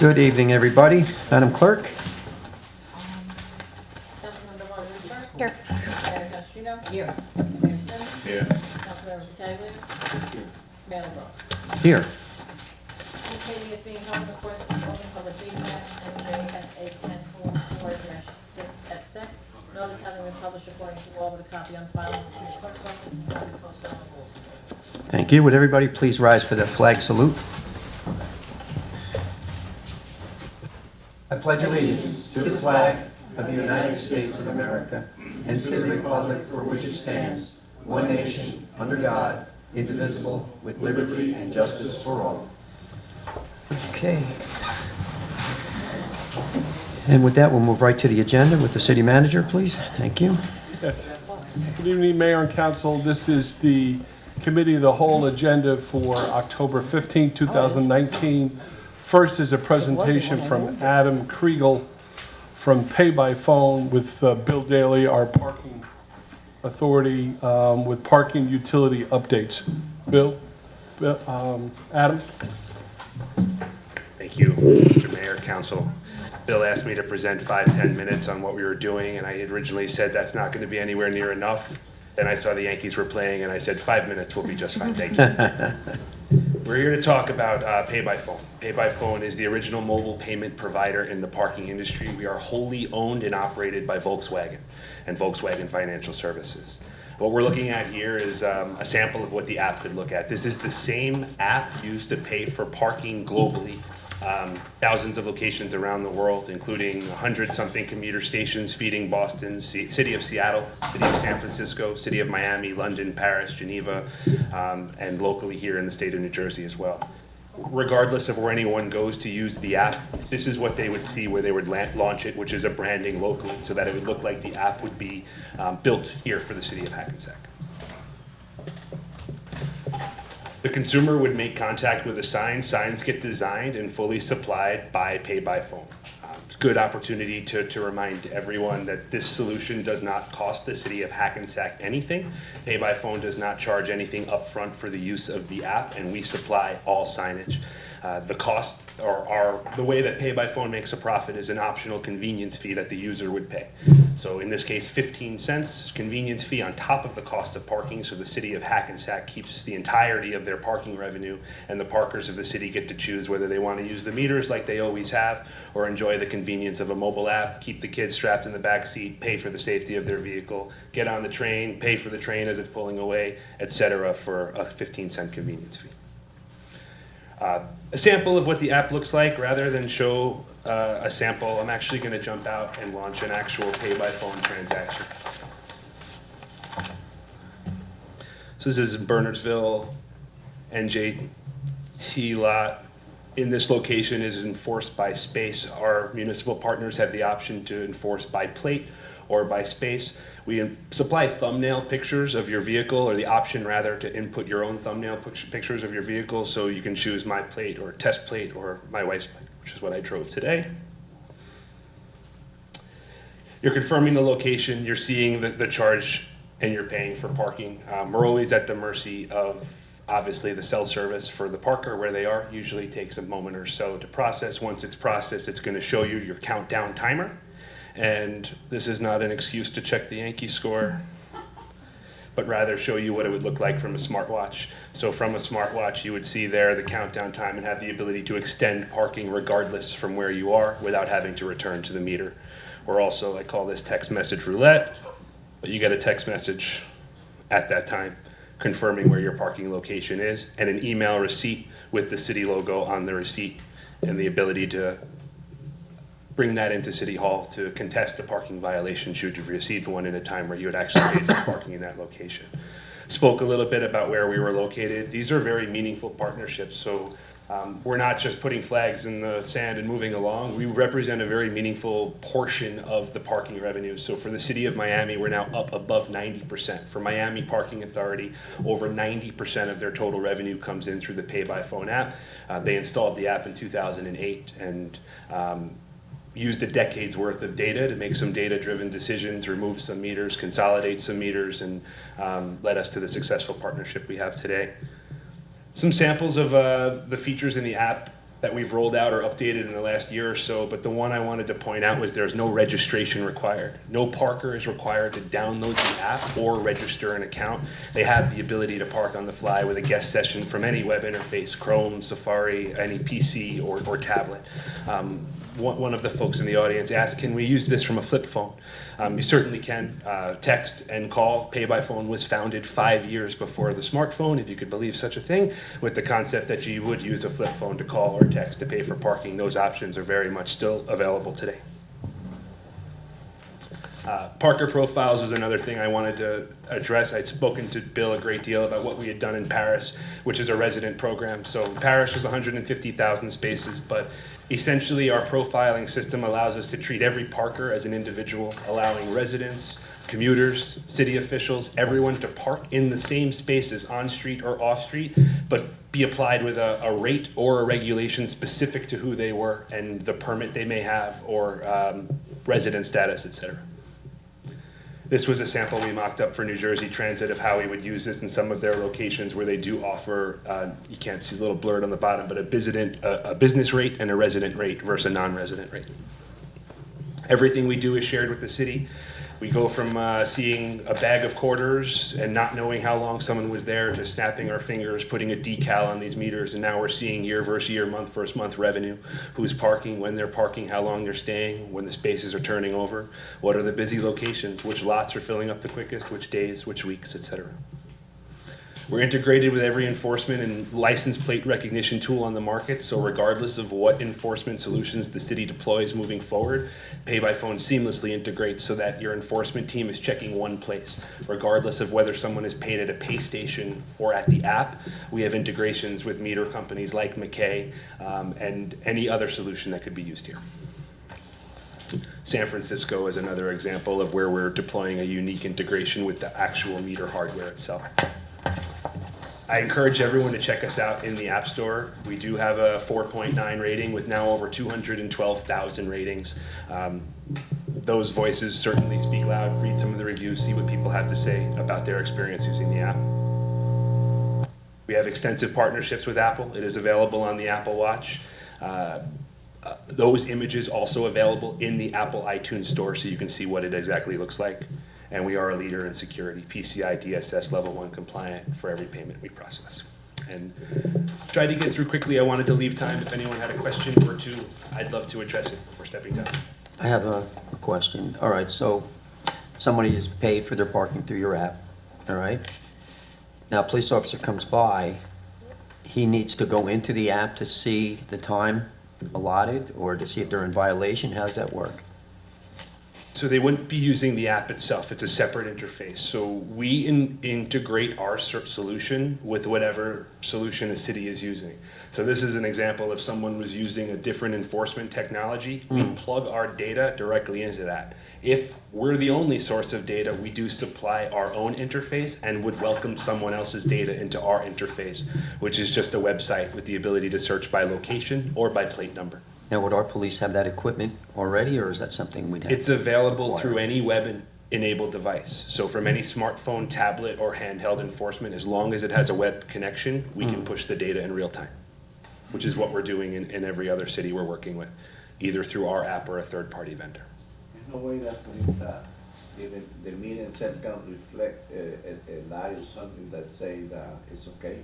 Good evening, everybody. Madam Clerk? Councilmember Martin. Here. Mayor Canestrino. Here. Mayor Sim. Here. Councilmember Pataglia. Mayor LaBrus. Here. This meeting is being held in accordance with Open Public Meeting Act, NJSA 1044-6 et sec. Notice having been published according to law with a copy on file with the city clerk's office and will be posted on the wall. Thank you. Would everybody please rise for the flag salute? I pledge allegiance to the flag of the United States of America and to the republic for which it stands, one nation, under God, indivisible, with liberty and justice for all. Okay. And with that, we'll move right to the agenda with the city manager, please. Thank you. Yes. Good evening, Mayor and Council. This is the Committee of the Whole agenda for October 15, 2019. First is a presentation from Adam Kriegel from Pay by Phone with Bill Daly, our parking authority, with parking utility updates. Bill, Adam? Thank you, Mr. Mayor, Council. Bill asked me to present 5-10 minutes on what we were doing, and I had originally said that's not going to be anywhere near enough. Then I saw the Yankees were playing, and I said 5 minutes will be just fine. Thank you. We're here to talk about Pay by Phone. Pay by Phone is the original mobile payment provider in the parking industry. We are wholly owned and operated by Volkswagen and Volkswagen Financial Services. What we're looking at here is a sample of what the app could look at. This is the same app used to pay for parking globally. Thousands of locations around the world, including 100-something commuter stations feeding Boston, City of Seattle, City of San Francisco, City of Miami, London, Paris, Geneva, and locally here in the state of New Jersey as well. Regardless of where anyone goes to use the app, this is what they would see where they would launch it, which is a branding locally, so that it would look like the app would be built here for the city of Hackensack. The consumer would make contact with a sign. Signs get designed and fully supplied by Pay by Phone. It's a good opportunity to remind everyone that this solution does not cost the city of Hackensack anything. Pay by Phone does not charge anything upfront for the use of the app, and we supply all signage. The cost, or the way that Pay by Phone makes a profit, is an optional convenience fee that the user would pay. So in this case, 15 cents convenience fee on top of the cost of parking, so the city of Hackensack keeps the entirety of their parking revenue, and the parkers of the city get to choose whether they want to use the meters like they always have, or enjoy the convenience of a mobile app, keep the kids strapped in the back seat, pay for the safety of their vehicle, get on the train, pay for the train as it's pulling away, etc., for a 15-cent convenience fee. A sample of what the app looks like, rather than show a sample, I'm actually going to jump out and launch an actual pay-by-phone transaction. So this is Bernardsville, NJT lot. In this location is enforced by space. Our municipal partners have the option to enforce by plate or by space. We supply thumbnail pictures of your vehicle, or the option rather to input your own thumbnail pictures of your vehicle, so you can choose my plate or test plate or my wife's plate, which is what I drove today. You're confirming the location, you're seeing the charge, and you're paying for parking. We're always at the mercy of, obviously, the cell service for the parker where they are. Usually takes a moment or so to process. Once it's processed, it's going to show you your countdown timer. And this is not an excuse to check the Yankee score, but rather show you what it would look like from a smartwatch. So from a smartwatch, you would see there the countdown time and have the ability to extend parking regardless from where you are without having to return to the meter. Or also, I call this text message roulette, but you get a text message at that time confirming where your parking location is, and an email receipt with the city logo on the receipt, and the ability to bring that into City Hall to contest a parking violation should you've received one in a time where you had actually paid for parking in that location. Spoke a little bit about where we were located. These are very meaningful partnerships, so we're not just putting flags in the sand and moving along. We represent a very meaningful portion of the parking revenue. So for the city of Miami, we're now up above 90%. For Miami Parking Authority, over 90% of their total revenue comes in through the Pay by Phone app. They installed the app in 2008 and used a decade's worth of data to make some data-driven decisions, remove some meters, consolidate some meters, and led us to the successful partnership we have today. Some samples of the features in the app that we've rolled out or updated in the last year or so, but the one I wanted to point out was there's no registration required. No parker is required to download the app or register an account. They have the ability to park on the fly with a guest session from any web interface, Chrome, Safari, any PC or tablet. One of the folks in the audience asked, can we use this from a flip phone? You certainly can. Text and call, pay by phone was founded 5 years before the smartphone, if you could believe such a thing, with the concept that you would use a flip phone to call or text to pay for parking. Those options are very much still available today. Parker profiles is another thing I wanted to address. I'd spoken to Bill a great deal about what we had done in Paris, which is a resident program. So Paris was 150,000 spaces, but essentially our profiling system allows us to treat every parker as an individual, allowing residents, commuters, city officials, everyone to park in the same spaces on street or off street, but be applied with a rate or a regulation specific to who they were and the permit they may have or resident status, etc. This was a sample we mocked up for New Jersey Transit of how we would use this in some of their locations where they do offer, you can't see, it's a little blurred on the bottom, but a business rate and a resident rate versus a non-resident rate. Everything we do is shared with the city. We go from seeing a bag of quarters and not knowing how long someone was there to snapping our fingers, putting a decal on these meters, and now we're seeing year versus year, month versus month revenue, who's parking, when they're parking, how long they're staying, when the spaces are turning over, what are the busy locations, which lots are filling up the quickest, which days, which weeks, etc. We're integrated with every enforcement and license plate recognition tool on the market, so regardless of what enforcement solutions the city deploys moving forward, Pay by Phone seamlessly integrates so that your enforcement team is checking one place. Regardless of whether someone is paid at a pay station or at the app, we have integrations with meter companies like McKay and any other solution that could be used here. San Francisco is another example of where we're deploying a unique integration with the actual meter hardware itself. I encourage everyone to check us out in the App Store. We do have a 4.9 rating with now over 212,000 ratings. Those voices certainly speak loud. Read some of the reviews, see what people have to say about their experience using the app. We have extensive partnerships with Apple. It is available on the Apple Watch. Those images also available in the Apple iTunes Store so you can see what it exactly looks like. And we are a leader in security, PCI DSS level 1 compliant for every payment we process. And try to get through quickly. I wanted to leave time if anyone had a question or two. I'd love to address it before stepping down. I have a question. All right, so somebody is paid for their parking through your app, all right? Now, a police officer comes by, he needs to go into the app to see the time allotted or to see if they're in violation. How does that work? So they wouldn't be using the app itself. It's a separate interface. So we integrate our solution with whatever solution the city is using. So this is an example if someone was using a different enforcement technology, we plug our data directly into that. If we're the only source of data, we do supply our own interface and would welcome someone else's data into our interface, which is just a website with the ability to search by location or by plate number. Now, would our police have that equipment already, or is that something we'd have? It's available through any web-enabled device. So from any smartphone, tablet, or handheld enforcement, as long as it has a web connection, we can push the data in real time, which is what we're doing in every other city we're working with, either through our app or a third-party vendor. There's no way that the meeting set can reflect a live or something that say that it's okay?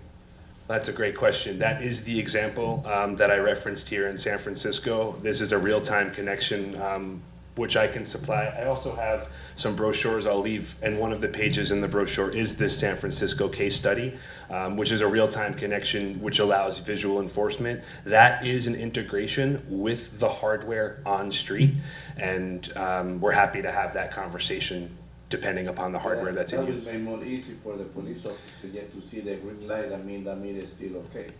That's a great question. That is the example that I referenced here in San Francisco. This is a real-time connection, which I can supply. I also have some brochures I'll leave, and one of the pages in the brochure is this San Francisco case study, which is a real-time connection which allows visual enforcement. That is an integration with the hardware on street, and we're happy to have that conversation depending upon the hardware that's in use. That would make more easy for the police officer just to see the green light. I mean, that means it's still okay.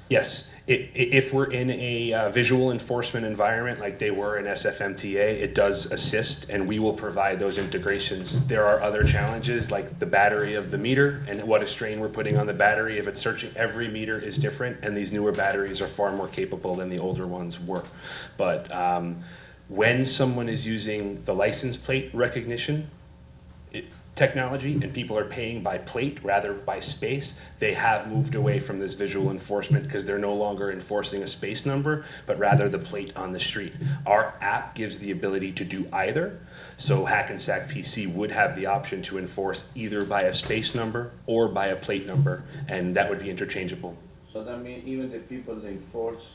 Yes, if we're in a visual enforcement environment like they were in SFMTA, it does assist, and we will provide those integrations. There are other challenges like the battery of the meter and what a strain we're putting on the battery. If it's searching, every meter is different, and these newer batteries are far more capable than the older ones were. But when someone is using the license plate recognition, technology and people are paying by plate rather by space, they have moved away from this visual enforcement because they're no longer enforcing a space number, but rather the plate on the street. Our app gives the ability to do either. So Hackensack PC would have the option to enforce either by a space number or by a plate number, and that would be interchangeable. So that means even the people that enforce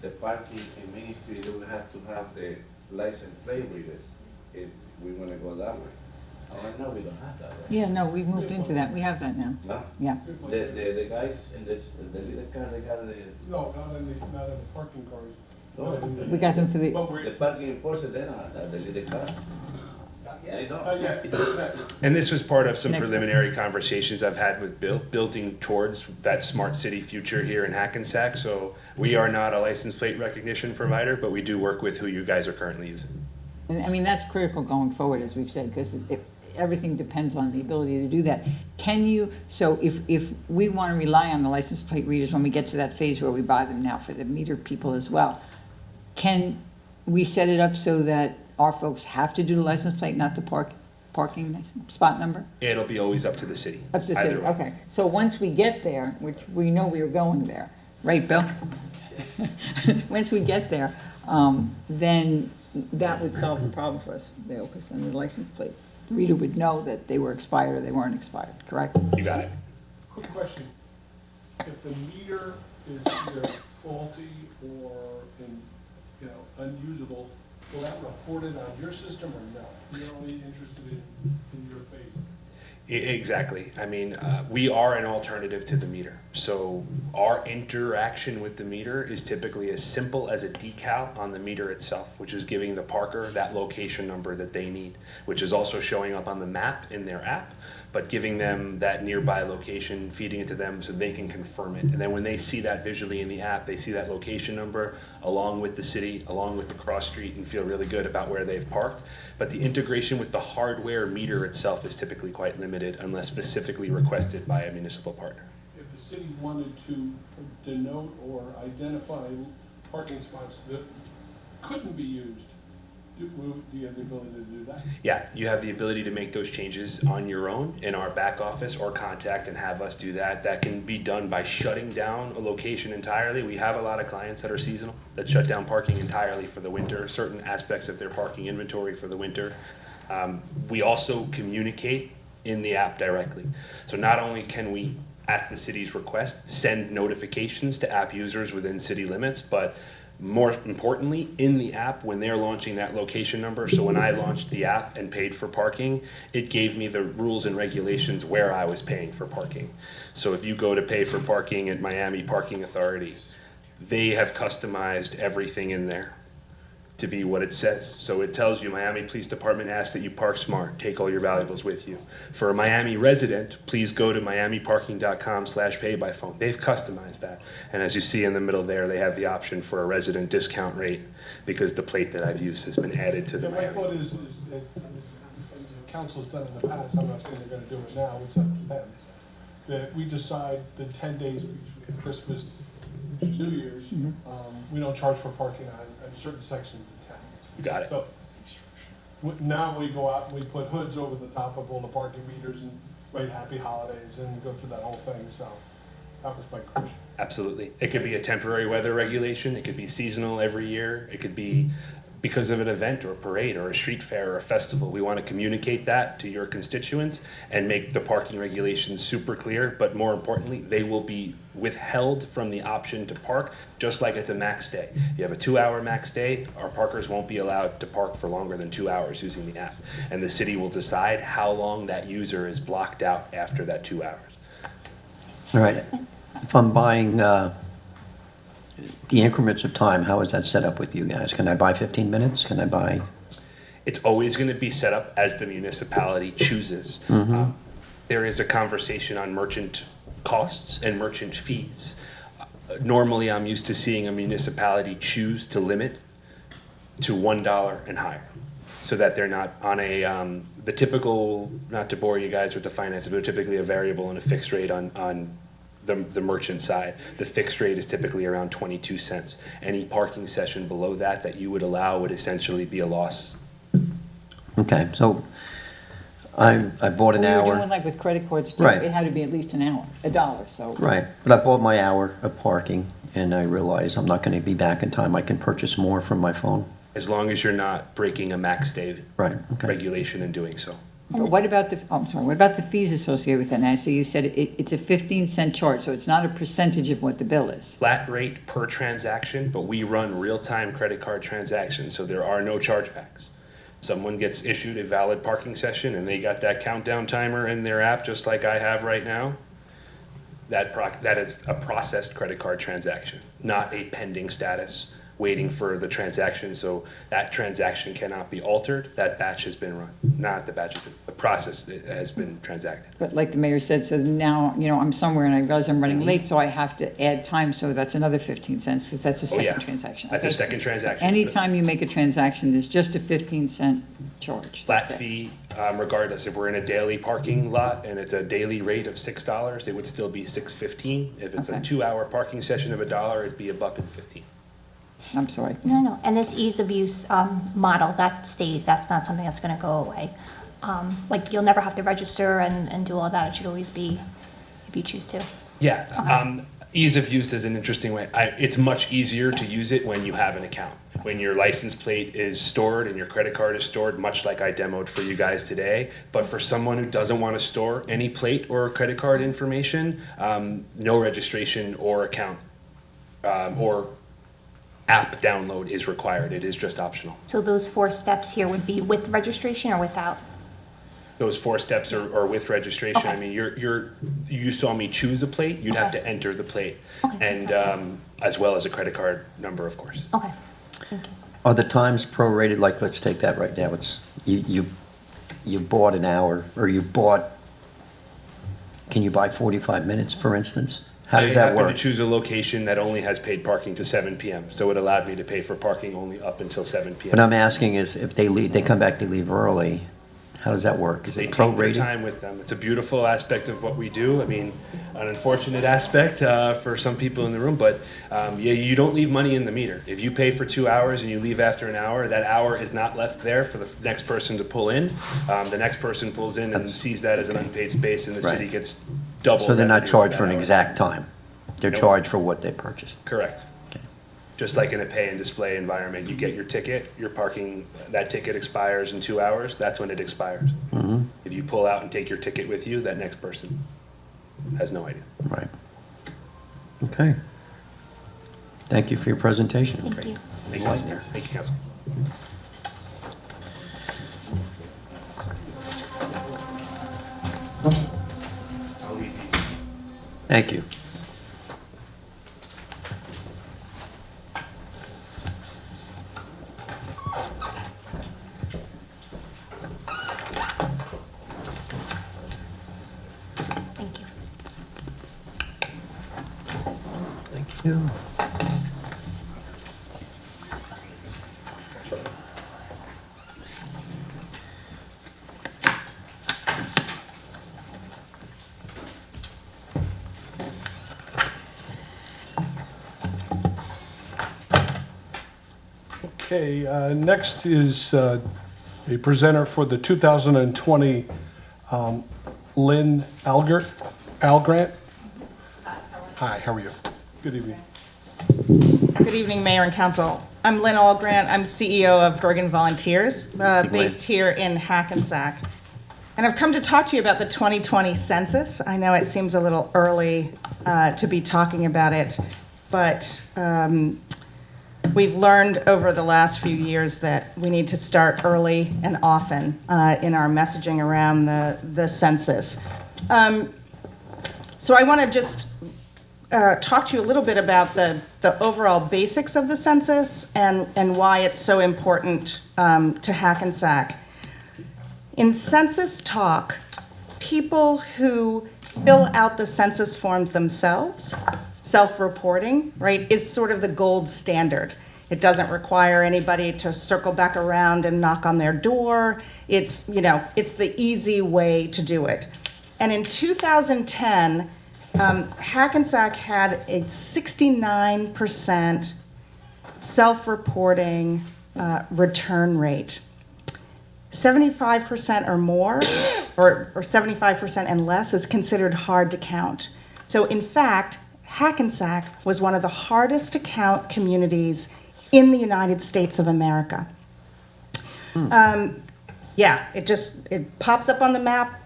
the parking in Main Street, they will have to have the license plate readers if we wanna go that way. Oh, I know we don't have that, right? Yeah, no, we've moved into that. We have that now. No? Yeah. The guys in this, the little car, they got the, No, not in the parking cars. no, We got them for the, But we're, the parking enforcers, they don't have that, the little car. They don't. yeah, And this was part of some Next. preliminary conversations I've had with Bill, building towards that smart city future here in Hackensack. So we are not a license plate recognition provider, but we do work with who you guys are currently using. and I mean, that's critical going forward, as we've said, because everything depends on the ability to do that. Can you, so if we want to rely on the license plate readers when we get to that phase where we buy them now for the meter people as well, can we set it up so that our folks have to do the license plate, not the parking spot number? It'll be always up to the city. Up to the city, either way. okay. So once we get there, which we know we are going there, right, Bill? Once we get there, then that would solve the problem for us, because then the license plate reader would know that they were expired or they weren't expired, correct? You got it. quick question. If the meter is either faulty or unusable, will that report it on your system or no? You're only interested in your phase? Exactly. I mean, we are an alternative to the meter. So our interaction with the meter is typically as simple as a decal on the meter itself, which is giving the parker that location number that they need, which is also showing up on the map in their app, but giving them that nearby location, feeding it to them so they can confirm it. And then when they see that visually in the app, they see that location number along with the city, along with the cross street, and feel really good about where they've parked. But the integration with the hardware meter itself is typically quite limited unless specifically requested by a municipal partner. If the city wanted to denote or identify parking spots that couldn't be used, do you have the ability to do that? Yeah, you have the ability to make those changes on your own in our back office or contact and have us do that. That can be done by shutting down a location entirely. We have a lot of clients that are seasonal that shut down parking entirely for the winter, certain aspects of their parking inventory for the winter. We also communicate in the app directly. So not only can we, at the city's request, send notifications to app users within city limits, but more importantly, in the app, when they're launching that location number, so when I launched the app and paid for parking, it gave me the rules and regulations where I was paying for parking. So if you go to pay for parking at Miami Parking Authority, they have customized everything in there to be what it says. So it tells you, Miami Police Department asks that you park smart, take all your valuables with you. For a Miami resident, please go to miamiparking.com/pay-by-phone. They've customized that. And as you see in the middle there, they have the option for a resident discount rate because the plate that I've used has been added to the My Miami. thought is that the council's done in the past, I'm not saying they're gonna do it now, it's up to them. That we decide the 10 days between Christmas and New Year's, we don't charge for parking on certain sections of town. You got it. So now we go out and we put hoods over the top of all the parking meters and write happy holidays and go through that whole thing, so that was my question. Absolutely. It could be a temporary weather regulation. It could be seasonal every year. It could be because of an event or a parade or a street fair or a festival. We want to communicate that to your constituents and make the parking regulations super clear. But more importantly, they will be withheld from the option to park, just like it's a max day. You have a 2-hour max day, our parkers won't be allowed to park for longer than 2 hours using the app. And the city will decide how long that user is blocked out after that 2 hours. All right. If I'm buying the increments of time, how is that set up with you guys? Can I buy 15 minutes? Can I buy? It's always going to be set up as the municipality chooses. There is a conversation on merchant costs and merchant fees. Normally, I'm used to seeing a municipality choose to limit to $1 and higher, so that they're not on a, the typical, not to bore you guys with the finances, but typically a variable and a fixed rate on the merchant side. The fixed rate is typically around 22 cents. Any parking session below that you would allow would essentially be a loss. Okay, so I bought an We were doing hour, like with credit cards too, Right. it had to be at least an hour, $1, so. right, but I bought my hour of parking, and I realized I'm not gonna be back in time. I can purchase more from my phone. As long as you're not breaking a max day Right, okay. regulation in doing so. But what about I'm sorry, what about the fees associated with that? Now, so you said it's a 15-cent charge, so it's not a percentage of what the bill is. Flat rate per transaction, but we run real-time credit card transactions, so there are no chargebacks. Someone gets issued a valid parking session and they got that countdown timer in their app, just like I have right now. That is a processed credit card transaction, not a pending status, waiting for the transaction. So that transaction cannot be altered. That batch has been run, not the batch, the process has been transacted. But like the mayor said, so now, I'm somewhere and I realize I'm running late, so I have to add time, so that's another 15 cents, because that's a Oh, yeah. second transaction. That's a Okay. second transaction. Anytime you make a transaction, there's just a 15-cent charge. Flat That's it. fee, regardless if we're in a daily parking lot and it's a daily rate of $6, it would still be $6.15. If it's a Okay. 2-hour parking session of $1, it'd be $1.15. I'm sorry. No, and this ease of use model, that stays, that's not something that's gonna go away. Like, you'll never have to register and do all that, it should always be, if you choose to. Yeah, ease of use is an interesting way. It's much easier to use it when you have an account. When your license plate is stored and your credit card is stored, much like I demoed for you guys today. But for someone who doesn't want to store any plate or credit card information, no registration or account or app download is required. It is just optional. So those 4 steps here would be with registration or without? Those 4 steps are with registration. I Okay. mean, you saw me choose a plate, you'd have Okay. to enter the plate. Okay, that's And as well as a credit card number, of course. Okay, thank you. Are the times prorated? Like, let's take that right now. It's, you bought an hour, or can you buy 45 minutes, for instance? How does that I happened work? to choose a location that only has paid parking to 7 PM, so it allowed me to pay for parking only up until 7 But PM. I'm asking if they leave, they come back, they leave early, how does that work? Is They it take their prorated? time with them. It's a beautiful aspect of what we do. I mean, an unfortunate aspect for some people in the room, but yeah, you don't leave money in the meter. If you pay for 2 hours and you leave after an hour, that hour is not left there for the next person to pull in. The next person pulls in and That's- sees that as an unpaid space, and the Right. city gets double. So they're not revenue charged that for an hour. exact time? They're Nope. charged for what they purchased? Correct. Okay. Just like in a pay and display environment, you get your ticket, your parking, that ticket expires in 2 hours, that's when it expires. Mm-hmm. If you pull out and take your ticket with you, that next person has no idea. Right. Okay. Thank you for your presentation. Thank you. Thank you, Council. Thank you, Council. I'll leave these. Thank you. Thank you. Thank you. Okay, next is a presenter for the 2020 Lynn Algrant. Hi, how are you? Good evening. Good evening, Mayor and Council. I'm Lynn Allgrant. I'm CEO of Bergen Volunteers, based here in Hackensack. And I've come to talk to you about the 2020 census. I know it seems a little early to be talking about it, but we've learned over the last few years that we need to start early and often in our messaging around the census. So I want to just talk to you a little bit about the overall basics of the census and why it's so important to Hackensack. In census talk, people who fill out the census forms themselves, self-reporting, right, is sort of the gold standard. It doesn't require anybody to circle back around and knock on their door. It's the easy way to do it. And in 2010, Hackensack had a 69% self-reporting return rate. 75% or more, or 75% and less is considered hard to count. So in fact, Hackensack was one of the hardest to count communities in the United States of America. Yeah, it pops up on the map.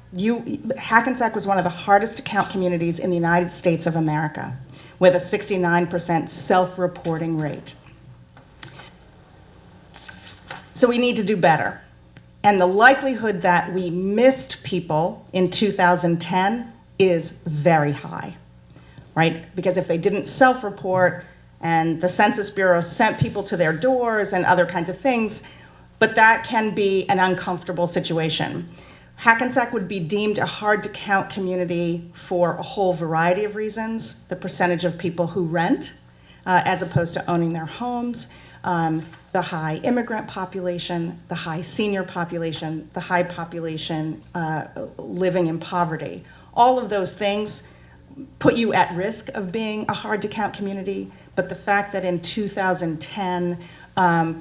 Hackensack was one of the hardest to count communities in the United States of America, with a 69% self-reporting rate. So we need to do better. And the likelihood that we missed people in 2010 is very high, right? Because if they didn't self-report and the Census Bureau sent people to their doors and other kinds of things, but that can be an uncomfortable situation. Hackensack would be deemed a hard-to-count community for a whole variety of reasons. The percentage of people who rent, as opposed to owning their homes, the high immigrant population, the high senior population, the high population living in poverty. All of those things put you at risk of being a hard-to-count community, but the fact that in 2010,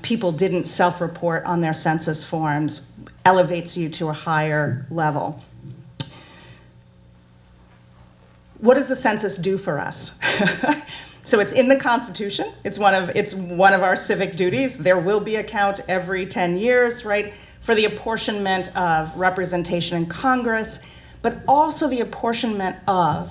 people didn't self-report on their census forms elevates you to a higher level. What does the census do for us? So it's in the Constitution. It's one of our civic duties. There will be a count every 10 years, right, for the apportionment of representation in Congress, but also the apportionment of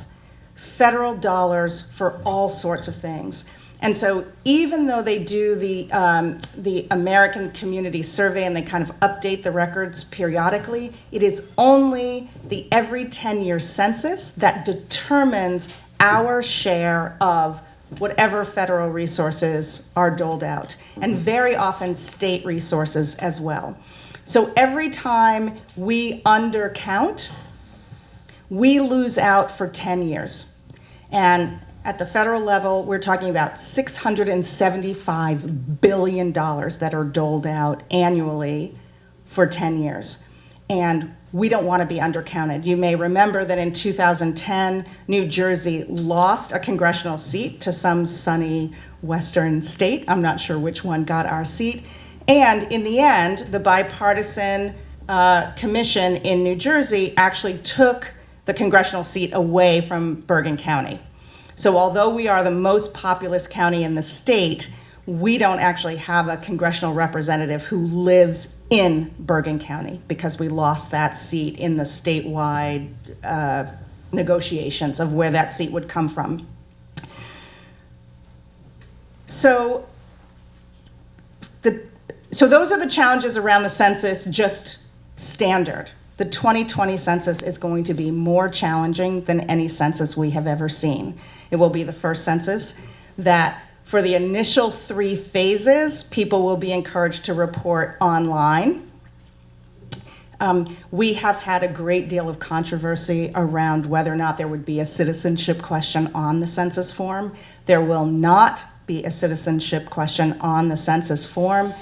federal dollars for all sorts of things. And so even though they do the American Community Survey and they kind of update the records periodically, it is only the every 10-year census that determines our share of whatever federal resources are doled out, and very often state resources as well. So every time we undercount, we lose out for 10 years. And at the federal level, we're talking about $675 billion that are doled out annually for 10 years. And we don't want to be undercounted. You may remember that in 2010, New Jersey lost a congressional seat to some sunny western state. I'm not sure which one got our seat. And in the end, the bipartisan commission in New Jersey actually took the congressional seat away from Bergen County. So although we are the most populous county in the state, we don't actually have a congressional representative who lives in Bergen County because we lost that seat in the statewide negotiations of where that seat would come from. So those are the challenges around the census, just standard. The 2020 census is going to be more challenging than any census we have ever seen. It will be the first census that for the initial 3 phases, people will be encouraged to report online. We have had a great deal of controversy around whether or not there would be a citizenship question on the census form. There will not be a citizenship question on the census form,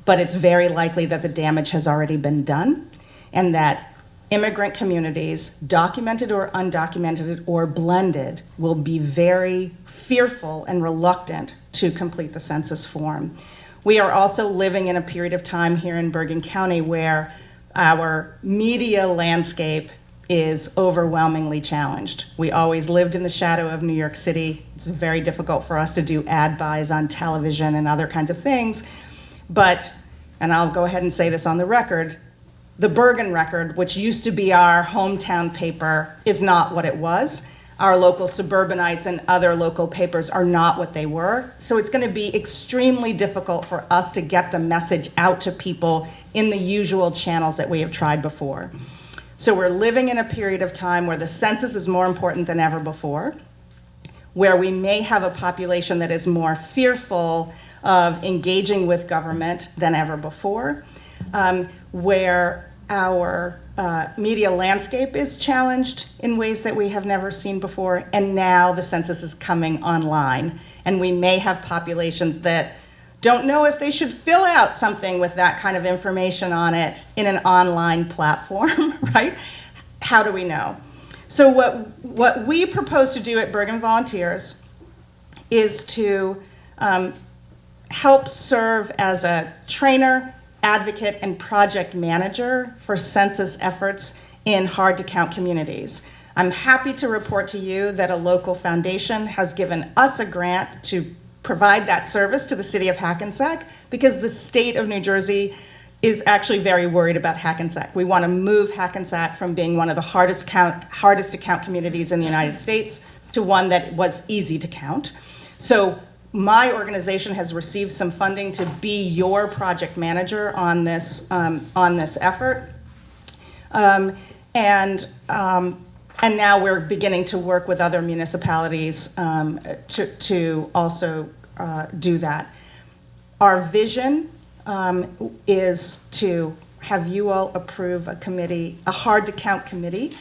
but it's very likely that the damage has already been done and that immigrant communities, documented or undocumented or blended, will be very fearful and reluctant to complete the census form. We are also living in a period of time here in Bergen County where our media landscape is overwhelmingly challenged. We always lived in the shadow of New York City. It's very difficult for us to do ad buys on television and other kinds of things. But, and I'll go ahead and say this on the record, the Bergen Record, which used to be our hometown paper, is not what it was. Our local suburbanites and other local papers are not what they were. So it's going to be extremely difficult for us to get the message out to people in the usual channels that we have tried before. So we're living in a period of time where the census is more important than ever before, where we may have a population that is more fearful of engaging with government than ever before, where our media landscape is challenged in ways that we have never seen before, and now the census is coming online. And we may have populations that don't know if they should fill out something with that kind of information on it in an online platform, right? How do we know? So what we propose to do at Bergen Volunteers is to help serve as a trainer advocate, and project manager for census efforts in hard-to-count communities. I'm happy to report to you that a local foundation has given us a grant to provide that service to the city of Hackensack because the state of New Jersey is actually very worried about Hackensack. We want to move Hackensack from being one of the hardest to count communities in the United States to one that was easy to count. So my organization has received some funding to be your project manager on this effort. And now we're beginning to work with other municipalities to also do that. Our vision is to have you all approve a hard-to-count committee,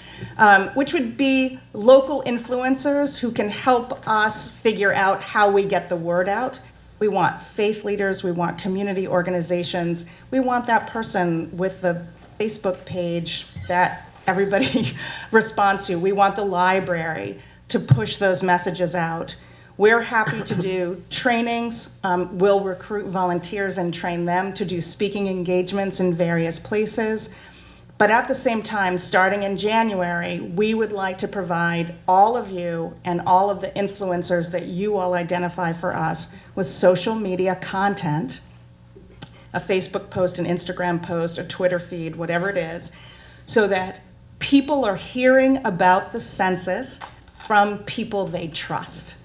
which would be local influencers who can help us figure out how we get the word out. We want faith leaders, we want community organizations, we want that person with the Facebook page that everybody responds to. We want the library to push those messages out. We're happy to do trainings. We'll recruit volunteers and train them to do speaking engagements in various places. But at the same time, starting in January, we would like to provide all of you and all of the influencers that you all identify for us with social media content, a Facebook post, an Instagram post, a Twitter feed, whatever it is, so that people are hearing about the census from people they trust.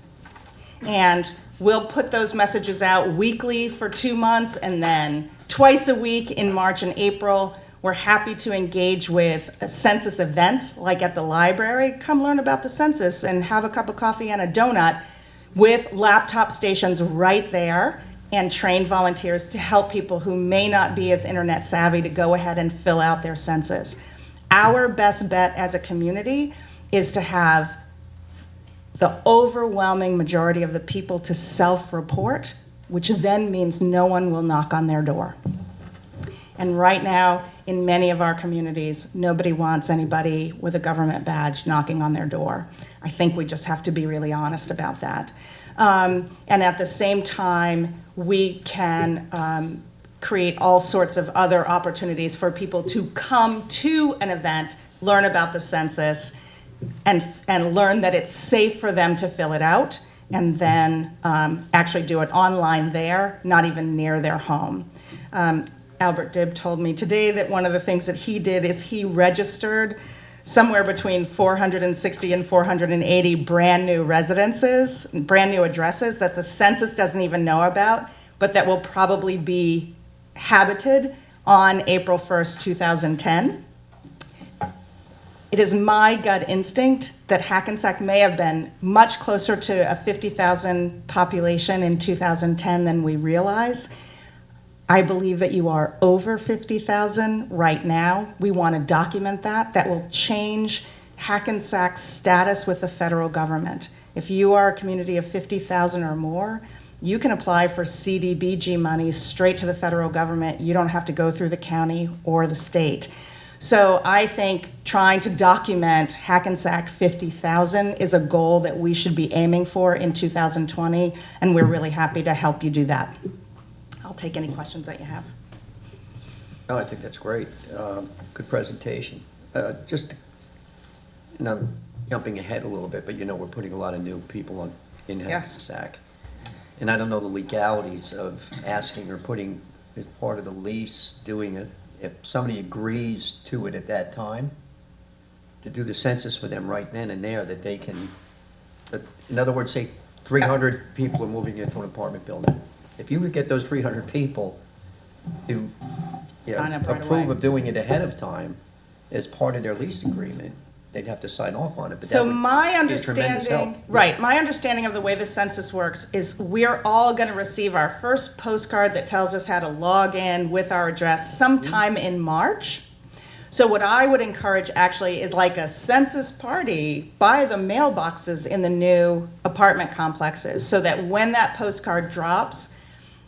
And we'll put those messages out weekly for 2 months and then twice a week in March and April. We're happy to engage with census events like at the library. Come learn about the census and have a cup of coffee and a donut with laptop stations right there and train volunteers to help people who may not be as internet savvy to go ahead and fill out their census. Our best bet as a community is to have the overwhelming majority of the people to self-report, which then means no one will knock on their door. And right now, in many of our communities, nobody wants anybody with a government badge knocking on their door. I think we just have to be really honest about that. And at the same time, we can create all sorts of other opportunities for people to come to an event, learn about the census, and learn that it's safe for them to fill it out, and then actually do it online there, not even near their home. Albert Dibb told me today that one of the things that he did is he registered somewhere between 460 and 480 brand new residences, brand new addresses that the census doesn't even know about, but that will probably be habited on April 1st, 2010. It is my gut instinct that Hackensack may have been much closer to a 50,000 population in 2010 than we realize. I believe that you are over 50,000 right now. We want to document that. That will change Hackensack's status with the federal government. If you are a community of 50,000 or more, you can apply for CDBG money straight to the federal government. You don't have to go through the county or the state. So I think trying to document Hackensack 50,000 is a goal that we should be aiming for in 2020, and we're really happy to help you do that. I'll take any questions that you have. No, I think that's great. Good presentation. And I'm jumping ahead a little bit, but we're putting a lot of new people in Yes. Hackensack. And I don't know the legalities of asking or putting as part of the lease, doing it. If somebody agrees to it at that time, to do the census for them right then and there, that they can, in other words, say 300 people are moving into an apartment building. If you would get those 300 people to Sign up right approve away. of doing it ahead of time as part of their lease agreement, they'd have to sign off on it. But So that would my be a tremendous help. my understanding of the way the census works is we're all going to receive our first postcard that tells us how to log in with our address sometime in March. So what I would encourage actually is like a census party by the mailboxes in the new apartment complexes, so that when that postcard drops,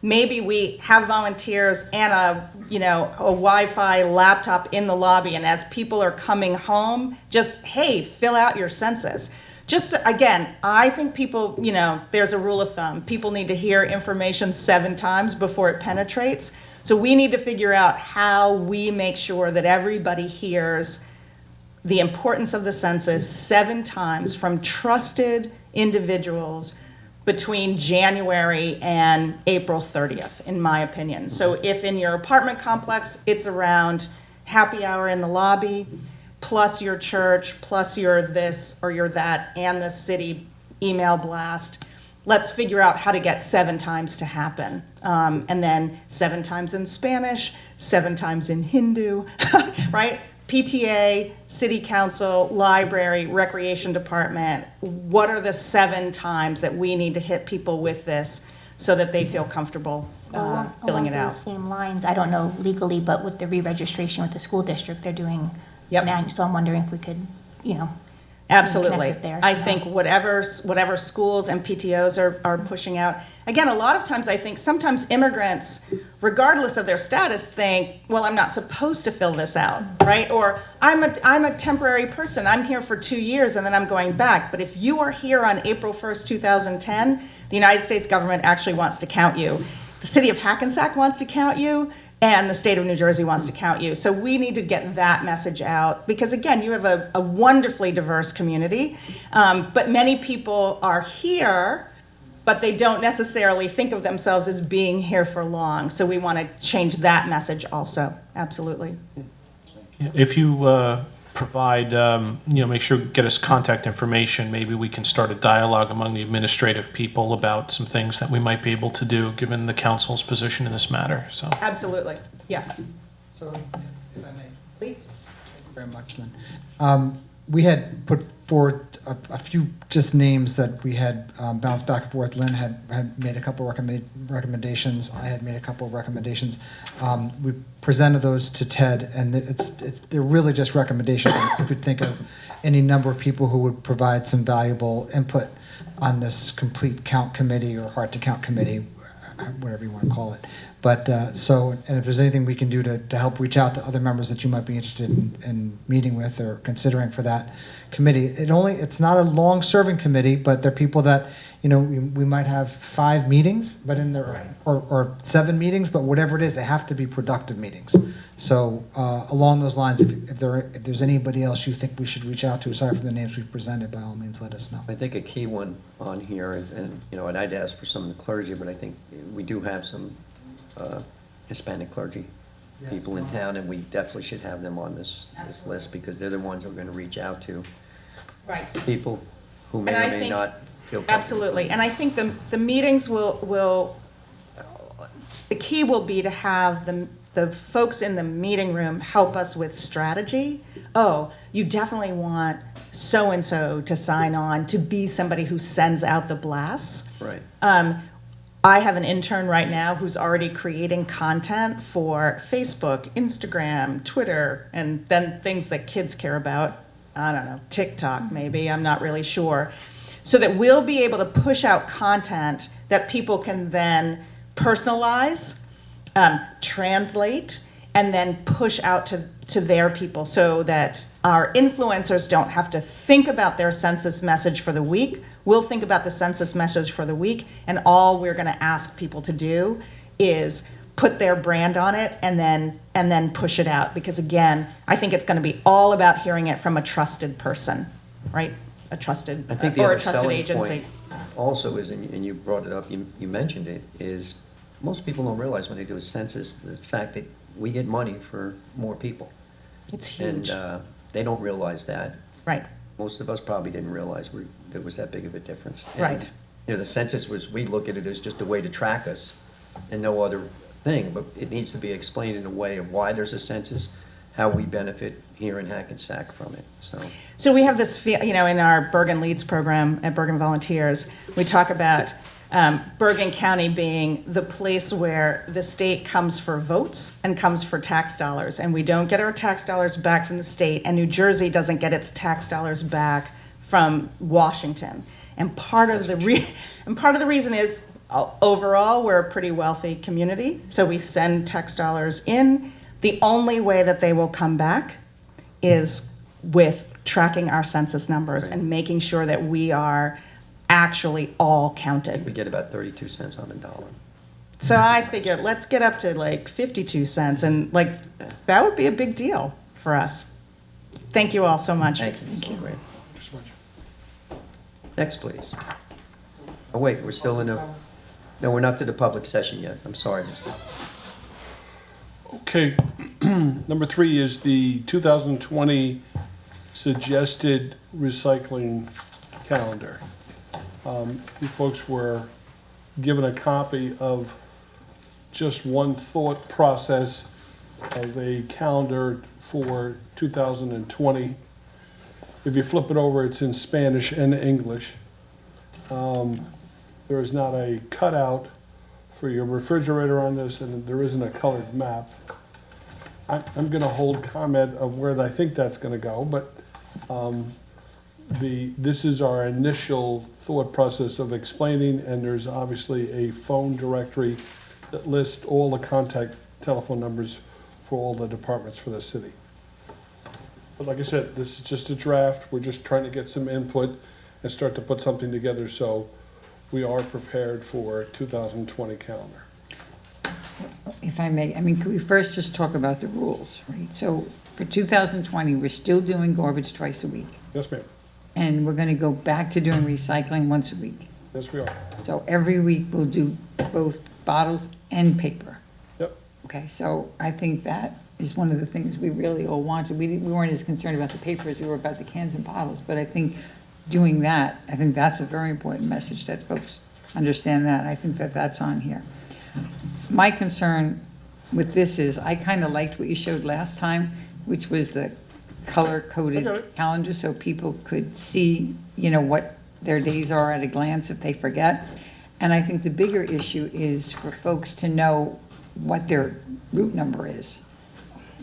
maybe we have volunteers and a Wi-Fi laptop in the lobby, and as people are coming home, just, hey, fill out your census. Just, again, I think people, there's a rule of thumb. People need to hear information 7 times before it penetrates. So we need to figure out how we make sure that everybody hears the importance of the census 7 times from trusted individuals between January and April 30th, in my opinion. So if in your apartment complex, it's around happy hour in the lobby, plus your church, plus your this or your that, and the city email blast, let's figure out how to get 7 times to happen. And then 7 times in Spanish, 7 times in Hindu, right? PTA, city council, library, recreation department, what are the 7 times that we need to hit people with this so that they feel comfortable filling it Along out? those same lines, I don't know legally, but with the re-registration with the school district, they're doing Yep. so I'm wondering if we could, Absolutely. connected there, I so. think whatever schools and PTOs are pushing out, again, a lot of times I think sometimes immigrants, regardless of their status, think, well, I'm not supposed to fill this out, right? Or I'm a temporary person, I'm here for 2 years and then I'm going back. But if you are here on April 1st, 2010, the United States government actually wants to count you. The city of Hackensack wants to count you, and the state of New Jersey wants to count you. So we need to get that message out, because again, you have a wonderfully diverse community, but many people are here, but they don't necessarily think of themselves as being here for long. So we want to change that message also, absolutely. If you provide, make sure, get us contact information, maybe we can start a dialogue among the administrative people about some things that we might be able to do, given the council's position in this matter, so. Absolutely, yes, So, if I may, please. thank you very much, Lynn. We had put forward a few just names that we had bounced back and forth. Lynn had made a couple recommendations. I had made a couple of recommendations. We presented those to Ted, and they're really just recommendations. You could think of any number of people who would provide some valuable input on this complete count committee or hard to count committee, whatever you want to call it. But and if there's anything we can do to help reach out to other members that you might be interested in meeting with or considering for that committee, it's not a long-serving committee, but they're people that, we might have 5 meetings, but in there, or 7 meetings, but whatever it is, they have to be productive meetings. So along those lines, if there's anybody else you think we should reach out to, aside from the names we presented, by all means, let us know. I think a key one on here is, and I'd ask for some of the clergy, but I think we do have some Hispanic clergy people in town, and we definitely should have them on this list, because they're the ones we're going to reach out to. Right. People who may And I or may think- not feel comfortable. Absolutely, and I think the meetings will, the key will be to have the folks in the meeting room help us with strategy. Oh, you definitely want so-and-so to sign on to be somebody who sends out the blasts. Right. I have an intern right now who's already creating content for Facebook, Instagram, Twitter, and then things that kids care about. I don't know, TikTok maybe, I'm not really sure. So that we'll be able to push out content that people can then personalize, translate, and then push out to their people, so that our influencers don't have to think about their census message for the week. We'll think about the census message for the week, and all we're going to ask people to do is put their brand on it and then push it out. Because again, I think it's going to be all about hearing it from a trusted person, right? A trusted, I think the or other a trusted selling agency. point also is, and you brought it up, you mentioned it, is most people don't realize when they do a census, the fact that we get money for more people. It's huge, And they don't realize that. right? Most of us probably didn't realize there was that big of a difference. And, Right. The census we look at it as just a way to track us and no other thing, but it needs to be explained in a way of why there's a census, how we benefit here in Hackensack from it, so. So we have this, in our Bergen Leads program at Bergen Volunteers, we talk about Bergen County being the place where the state comes for votes and comes for tax dollars, and we don't get our tax dollars back from the state, and New Jersey doesn't get its tax dollars back from Washington. And part of the reason is, overall, we're a pretty wealthy community, so we send tax dollars in. The only way that they will come back is with tracking our census numbers and making sure that we are actually all We counted. get about 32 cents on the dollar. So I figured, let's get up to like 52 cents, and like, that would be a big deal for us. Thank you all so much. Thank you. Great. Next, please. Oh, wait, we're still in a, no, we're not to the public session yet. I'm sorry, Mr. Okay, number 3 is the 2020 suggested recycling calendar. You folks were given a copy of just one thought process of a calendar for 2020. If you flip it over, it's in Spanish and English. There is not a cutout for your refrigerator on this, and there isn't a colored map. I'm gonna hold comment of where I think that's gonna go, but this is our initial thought process of explaining, and there's obviously a phone directory that lists all the contact telephone numbers for all the departments for the city. But like I said, this is just a draft. We're just trying to get some input and start to put something together, so we are prepared for 2020 calendar. If I may, I mean, could we first just talk about the rules, right? So for 2020, we're still doing garbage twice a week, Yes, ma'am. and we're gonna go back to doing recycling once a week. Yes, we are. So every week we'll do both bottles and paper. Yep. Okay, so I think that is one of the things we really all wanted. We weren't as concerned about the paper as we were about the cans and bottles, but I think doing that, I think that's a very important message that folks understand that. I think that that's on here. My concern with this is, I kind of liked what you showed last time, which was the color-coded Okay. calendar, so people could see, you know, what their days are at a glance if they forget. And I think the bigger issue is for folks to know what their route number is.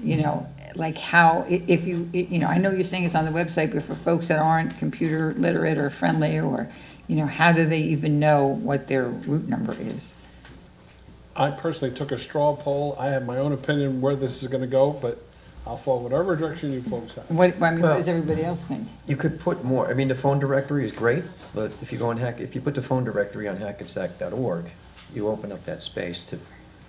You know, like how, if you, you know, I know you're saying it's on the website, but for folks that aren't computer literate or friendly, or, you know, how do they even know what their route number is? I personally took a straw poll. I have my own opinion where this is gonna go, but I'll follow whatever direction you folks have. What, I mean, what does Well- everybody else think? You could put more, I mean, the phone directory is great, but if you go on if you put the phone directory on hackensack.org, you open up that space to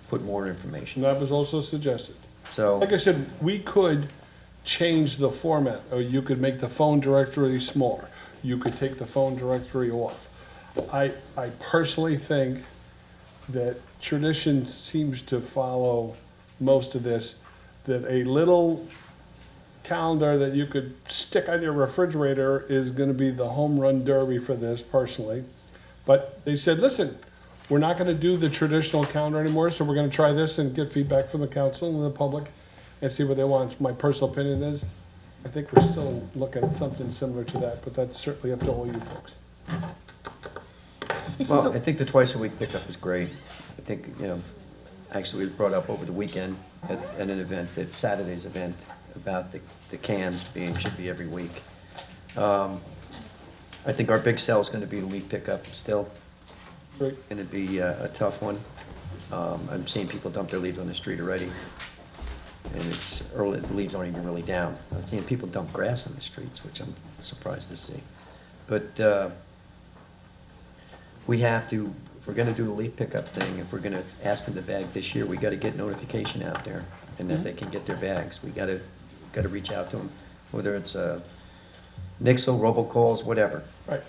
put more And information. that was also suggested. So, Like I said, we could change the format, or you could make the phone directory smaller. You could take the phone directory off. I personally think that tradition seems to follow most of this, that a little calendar that you could stick on your refrigerator is gonna be the home run derby for this personally. But they said, listen, we're not gonna do the traditional calendar anymore, so we're gonna try this and get feedback from the council and the public and see what they want. My personal opinion is, I think we're still looking at something similar to that, but that's certainly up to all you folks. This is well, a- I think the twice a week pickup is great. I think, you know, actually it was brought up over the weekend at an event, at Saturday's event, about the cans should be every week. I think our big sell is gonna be the leaf pickup still. Great. Gonna be a tough one. I'm seeing people dump their leaves on the street already. And it's early, the leaves aren't even really down. I'm seeing people dump grass in the streets, which I'm surprised to see. But, we have to, if we're gonna do the leaf pickup thing, if we're gonna ask them to bag this year, we gotta get notification out there, and that they can get their bags. We gotta reach out to them, whether it's, Nixle, robocalls, whatever. Right,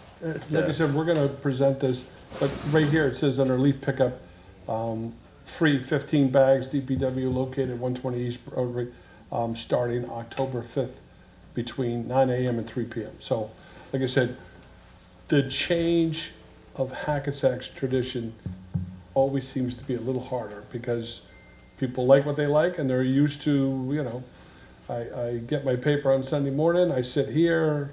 like I said, we're gonna present this, but right here, it says under leaf pickup, free 15 bags, DPW located 120 East Broadway, starting October 5th between 9 AM and 3 PM. So, like I said, the change of Hackensack's tradition always seems to be a little harder, because people like what they like, and they're used to, you know, I get my paper on Sunday morning, I sit here,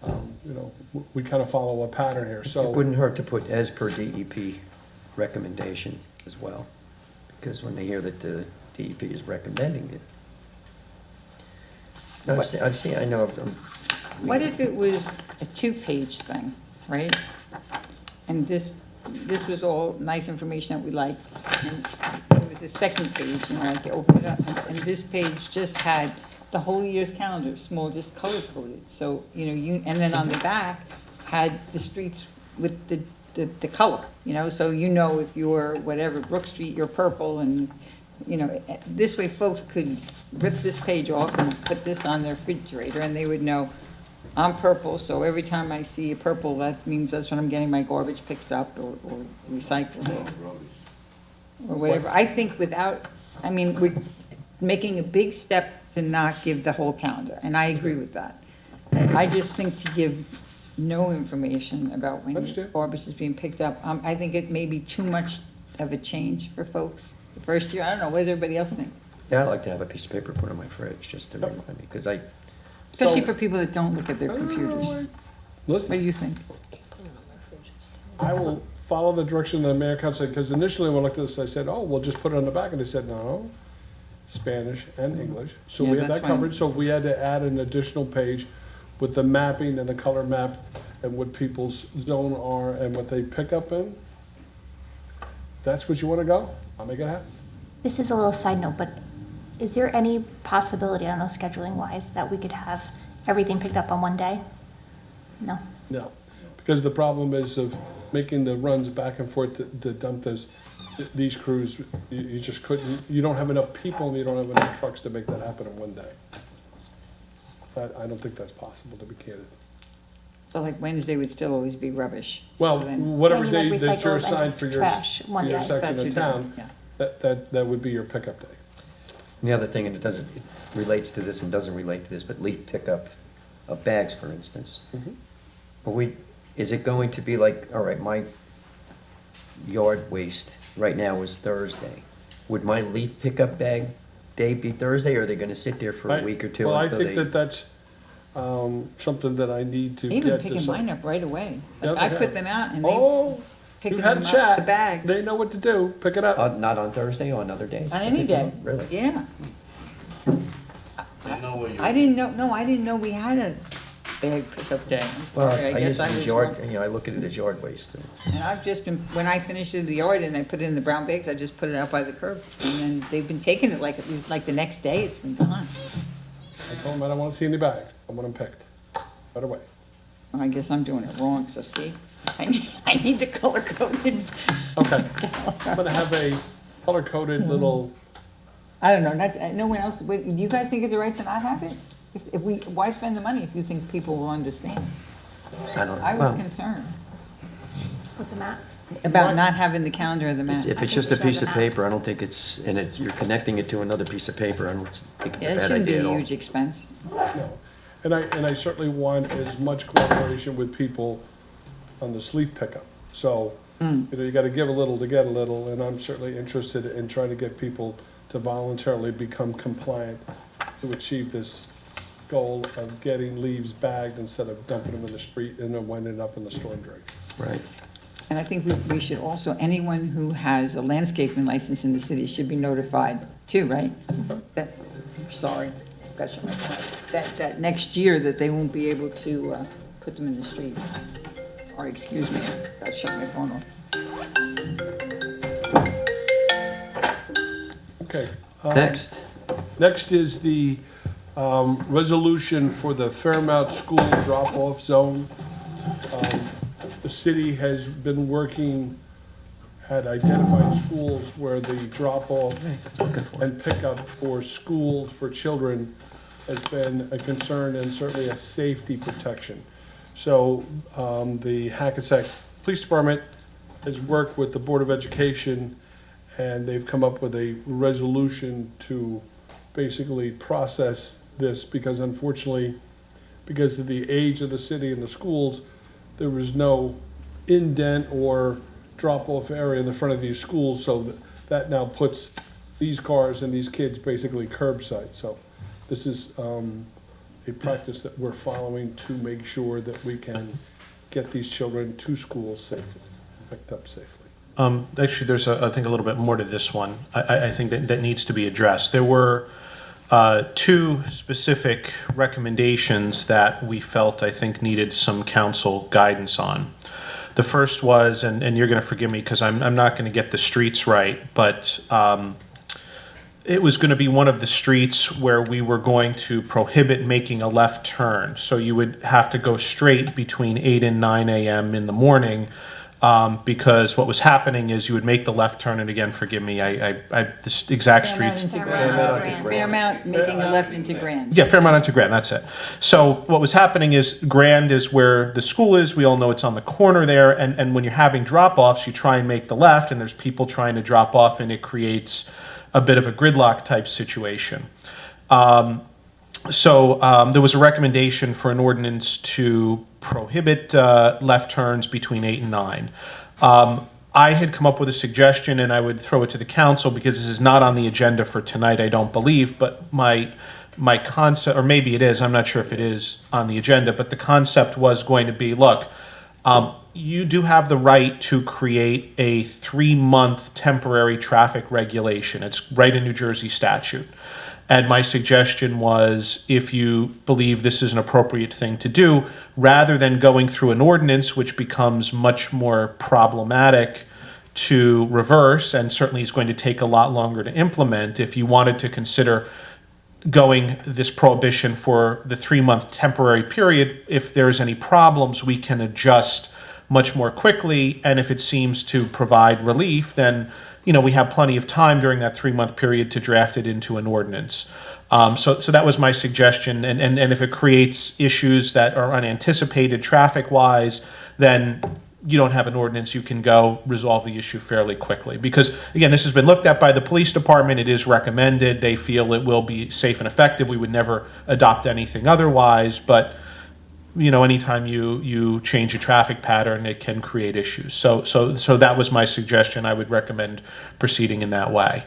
you know, we kind of follow a pattern here, It so. wouldn't hurt to put as per DEP recommendation as well, because when they hear that the DEP is recommending it. I know, What if it was a two-page thing, right? And this was all nice information that we liked, and it was the second page, you know, like you open it up, and this page just had the whole year's calendar, small, just color-coded. So, you know, and then on the back had the streets with the the color, you know, so you know if you're whatever, Brook Street, you're purple, and, you know, this way folks could rip this page off and put this on their refrigerator, and they would know, I'm purple, so every time I see a purple, that means that's when I'm getting my garbage picked up or recycled or whatever. I think I mean, we're making a big step to not give the whole calendar, and I agree with that. I just think to give no information about when Understood. garbage is being picked up, I think it may be too much of a change for folks the first year. I don't know, what does everybody else think? Yeah, I like to have a piece of paper put on my fridge, just to remind me, because Especially for people that don't look at their computers. What Listen, do you think? I will follow the direction of the mayor council, because initially when I looked at this, I said, oh, we'll just put it on the back, and they said, no, Spanish and English. So Yeah, we had that's that fine. covered, so we had to add an additional page with the mapping and the color map and what people's zone are and what they pick up in. That's what you wanna go? I'll make it happen. This is a little side note, but is there any possibility, I don't know, scheduling wise, that we could have everything picked up on one day? No? No, because the problem is of making the runs back and forth to dump these crews, you just couldn't, you don't have enough people and you don't have enough trucks to make that happen in one day. I don't think that's possible, to be candid. So like Wednesday would still always be rubbish. Well, So then- whatever I mean, day like that you're recycled and assigned for your trash, one day. section That's of your town, day, that would be your pickup day. the other thing, and it relates to this and doesn't relate to this, but leaf pickup of bags, for instance. But is it going to be like, all right, my yard waste right now is Thursday. Would my leaf pickup bag day be Thursday, or are they gonna sit there for a week or two Well, I until think they? that's something that I need to They've get. been picking mine up right away. Yeah, Like, I they put have. them out and they Oh, picking you've had them a up, the chat. bags, They know what to do. Pick it up. Not on Thursday, on other days? on any day. Really? Yeah. They know where you. I didn't know we had a bag pickup day. I'm Well, sorry, I use guess it as was yard, wrong. I look at it as yard waste. And I've just been, when I finish in the yard and I put it in the brown bags, I just put it out by the curb. And then they've been taking it like, the next day, it's been gone. I told them I don't want to see any bags. I want them picked. Right away. Well, I guess I'm doing it wrong, so see, I need the color coded. Okay. I'm gonna have a color-coded little, I don't know, no one else, wait, you guys think it's the right to not have it? If we, why spend the money if you think people will understand? I don't know. I was Well, concerned With the map? about not having the calendar of the map. if it's just a piece of paper, I don't think it's, you're connecting it to another piece of paper, I don't think it's Yeah, a it bad shouldn't be idea at a all. huge expense. no. And I certainly want as much cooperation with people on the sleep pickup. So, you know, you gotta give a little to get a little, and I'm certainly interested in trying to get people to voluntarily become compliant to achieve this goal of getting leaves bagged instead of dumping them in the street and then winding up in the storm drain. Right. And I think we should also, anyone who has a landscaping license in the city should be notified too, right? That, sorry, got you. That next year that they won't be able to put them in the street. Or excuse me, got shut my phone off. Okay. Next is the resolution for the Fairmount School drop-off zone. The city has been working at identifying schools where the drop-off and pickup for schools for children has been a concern and certainly a safety protection. So the Hackensack Police Department has worked with the Board of Education, and they've come up with a resolution to basically process this, because unfortunately, because of the age of the city and the schools, there was no indent or drop-off area in the front of these schools, so that now puts these cars and these kids basically curbside. So this is a practice that we're following to make sure that we can get these children to school safely, picked up safely. Actually, there's, I think, a little bit more to this one. I think that needs to be addressed. There were two specific recommendations that we felt, I think, needed some council guidance on. The first was, and you're going to forgive me because I'm not going to get the streets right, but it was going to be one of the streets where we were going to prohibit making a left turn. So you would have to go straight between 8 and 9 a.m. in the morning Because what was happening is you would make the left turn, and again, forgive me, this exact street. Fairmount into Fairmount. Grand. Fairmount making a left into Grand. Yeah, Fairmount into Grand, that's it. So what was happening is Grand is where the school is. We all know it's on the corner there. And when you're having drop-offs, you try and make the left, and there's people trying to drop off, and it creates a bit of a gridlock type situation. So there was a recommendation for an ordinance to prohibit left turns between 8 and 9. I had come up with a suggestion, and I would throw it to the council because this is not on the agenda for tonight, I don't believe, but my concept, or maybe it is, I'm not sure if it is on the agenda, but the concept was going to be, look, you do have the right to create a 3-month temporary traffic regulation. It's right in New Jersey statute. And my suggestion was, if you believe this is an appropriate thing to do, rather than going through an ordinance, which becomes much more problematic to reverse, and certainly is going to take a lot longer to implement, if you wanted to consider going this prohibition for the 3-month temporary period, if there's any problems, we can adjust much more quickly. And if it seems to provide relief, then we have plenty of time during that 3-month period to draft it into an ordinance. So that was my suggestion. And if it creates issues that are unanticipated traffic-wise, then you don't have an ordinance. You can go resolve the issue fairly quickly. Because, again, this has been looked at by the police department. It is recommended. They feel it will be safe and effective. We would never adopt anything otherwise. But anytime you change a traffic pattern, it can create issues. So that was my suggestion. I would recommend proceeding in that way.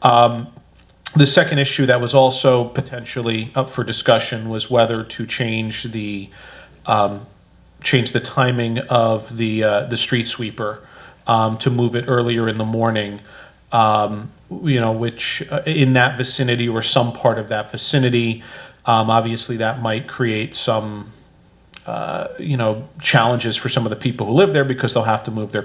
The second issue that was also potentially up for discussion was whether to change the timing of the street sweeper, to move it earlier in the morning, which in that vicinity or some part of that vicinity, obviously that might create some challenges for some of the people who live there, because they'll have to move their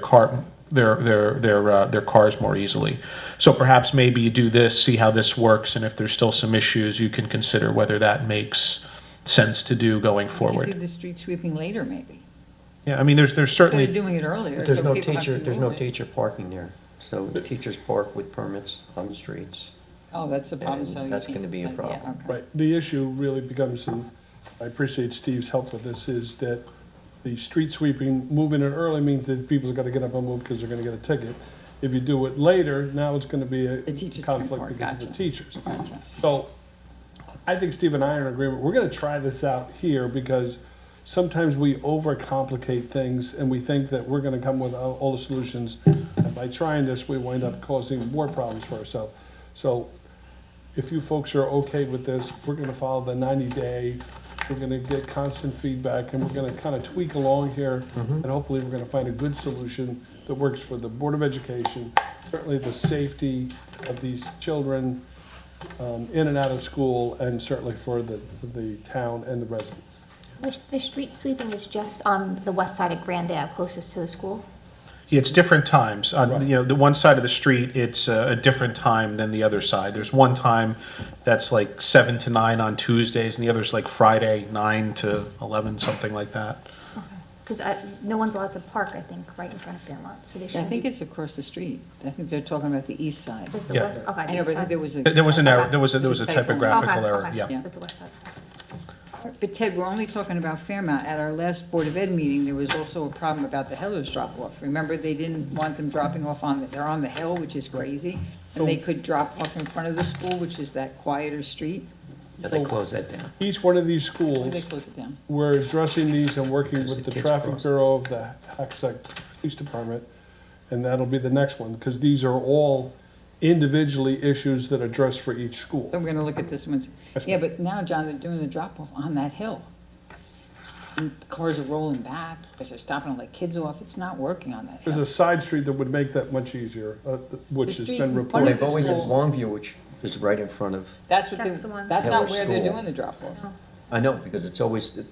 cars more easily. So perhaps maybe you do this, see how this works, and if there's still some issues, you can consider whether that makes sense to do going forward. You do the street sweeping later, maybe. Yeah, I mean, there's certainly. Instead of doing it earlier. There's so no people have to teacher, move it. teacher parking there. So the teachers park with permits on the streets. Oh, that's the problem. And So you that's can't- gonna be a yeah, problem. okay. Right, the issue really becomes, and I appreciate Steve's help with this, is that the street sweeping, moving it early means that people are gonna get up and move because they're gonna get a ticket. If you do it later, now it's gonna be a The teachers can't conflict park, because of the gotcha. teachers. Gotcha. So, I think Steve and I are in agreement, we're gonna try this out here, because sometimes we overcomplicate things and we think that we're gonna come with all the solutions, and by trying this, we wind up causing more problems for ourselves. So, if you folks are okay with this, we're gonna follow the 90-day, we're gonna get constant feedback, and we're gonna kind of tweak along here, and hopefully we're gonna find a good solution that works for the Board of Education, certainly the safety of these children in and out of school, and certainly for the town and the residents. The street sweeping is just on the west side of Grand Ave, closest to the school. Yeah, it's different times. On, Right. the one side of the street, it's a different time than the other side. There's one time that's like 7 to 9 on Tuesdays, and the other's like Friday, 9 to 11, something like that. Because no one's allowed to park, I think, right in front of Fairmont, so they I shouldn't think be. it's across the street. I think they're talking about the east side. It's the Yeah. west, okay. I know, but I think there was a. There was an error, there was a There's a typo. typographical Okay, error, okay. yeah. Yeah. It's the west side. But Ted, we're only talking about Fairmount. At our last Board of Ed meeting, there was also a problem about the Hellers drop-off. Remember, they didn't want them dropping off they're on the hill, which is crazy. And they could drop off in front of the school, which is that quieter street. Yeah, they close that down. Each one of these Or schools, they close it down. we're addressing these and working Because with the the kids traffic cross. bureau of the Hackensack Police Department, and that'll be the next one, because these are all individually issues that are addressed for each school. So we're gonna look at this one. Yeah, but now, John, they're doing the drop-off on that hill. And cars are rolling back because they're stopping to let kids off. It's not working on that There's hill. a side street that would make that much easier, which The has street been in front reported. of They've always had schools. Longview, which is right in front of, That's what That's the one. that's Hiller not where they're School. doing the drop-off. I know, because it's always,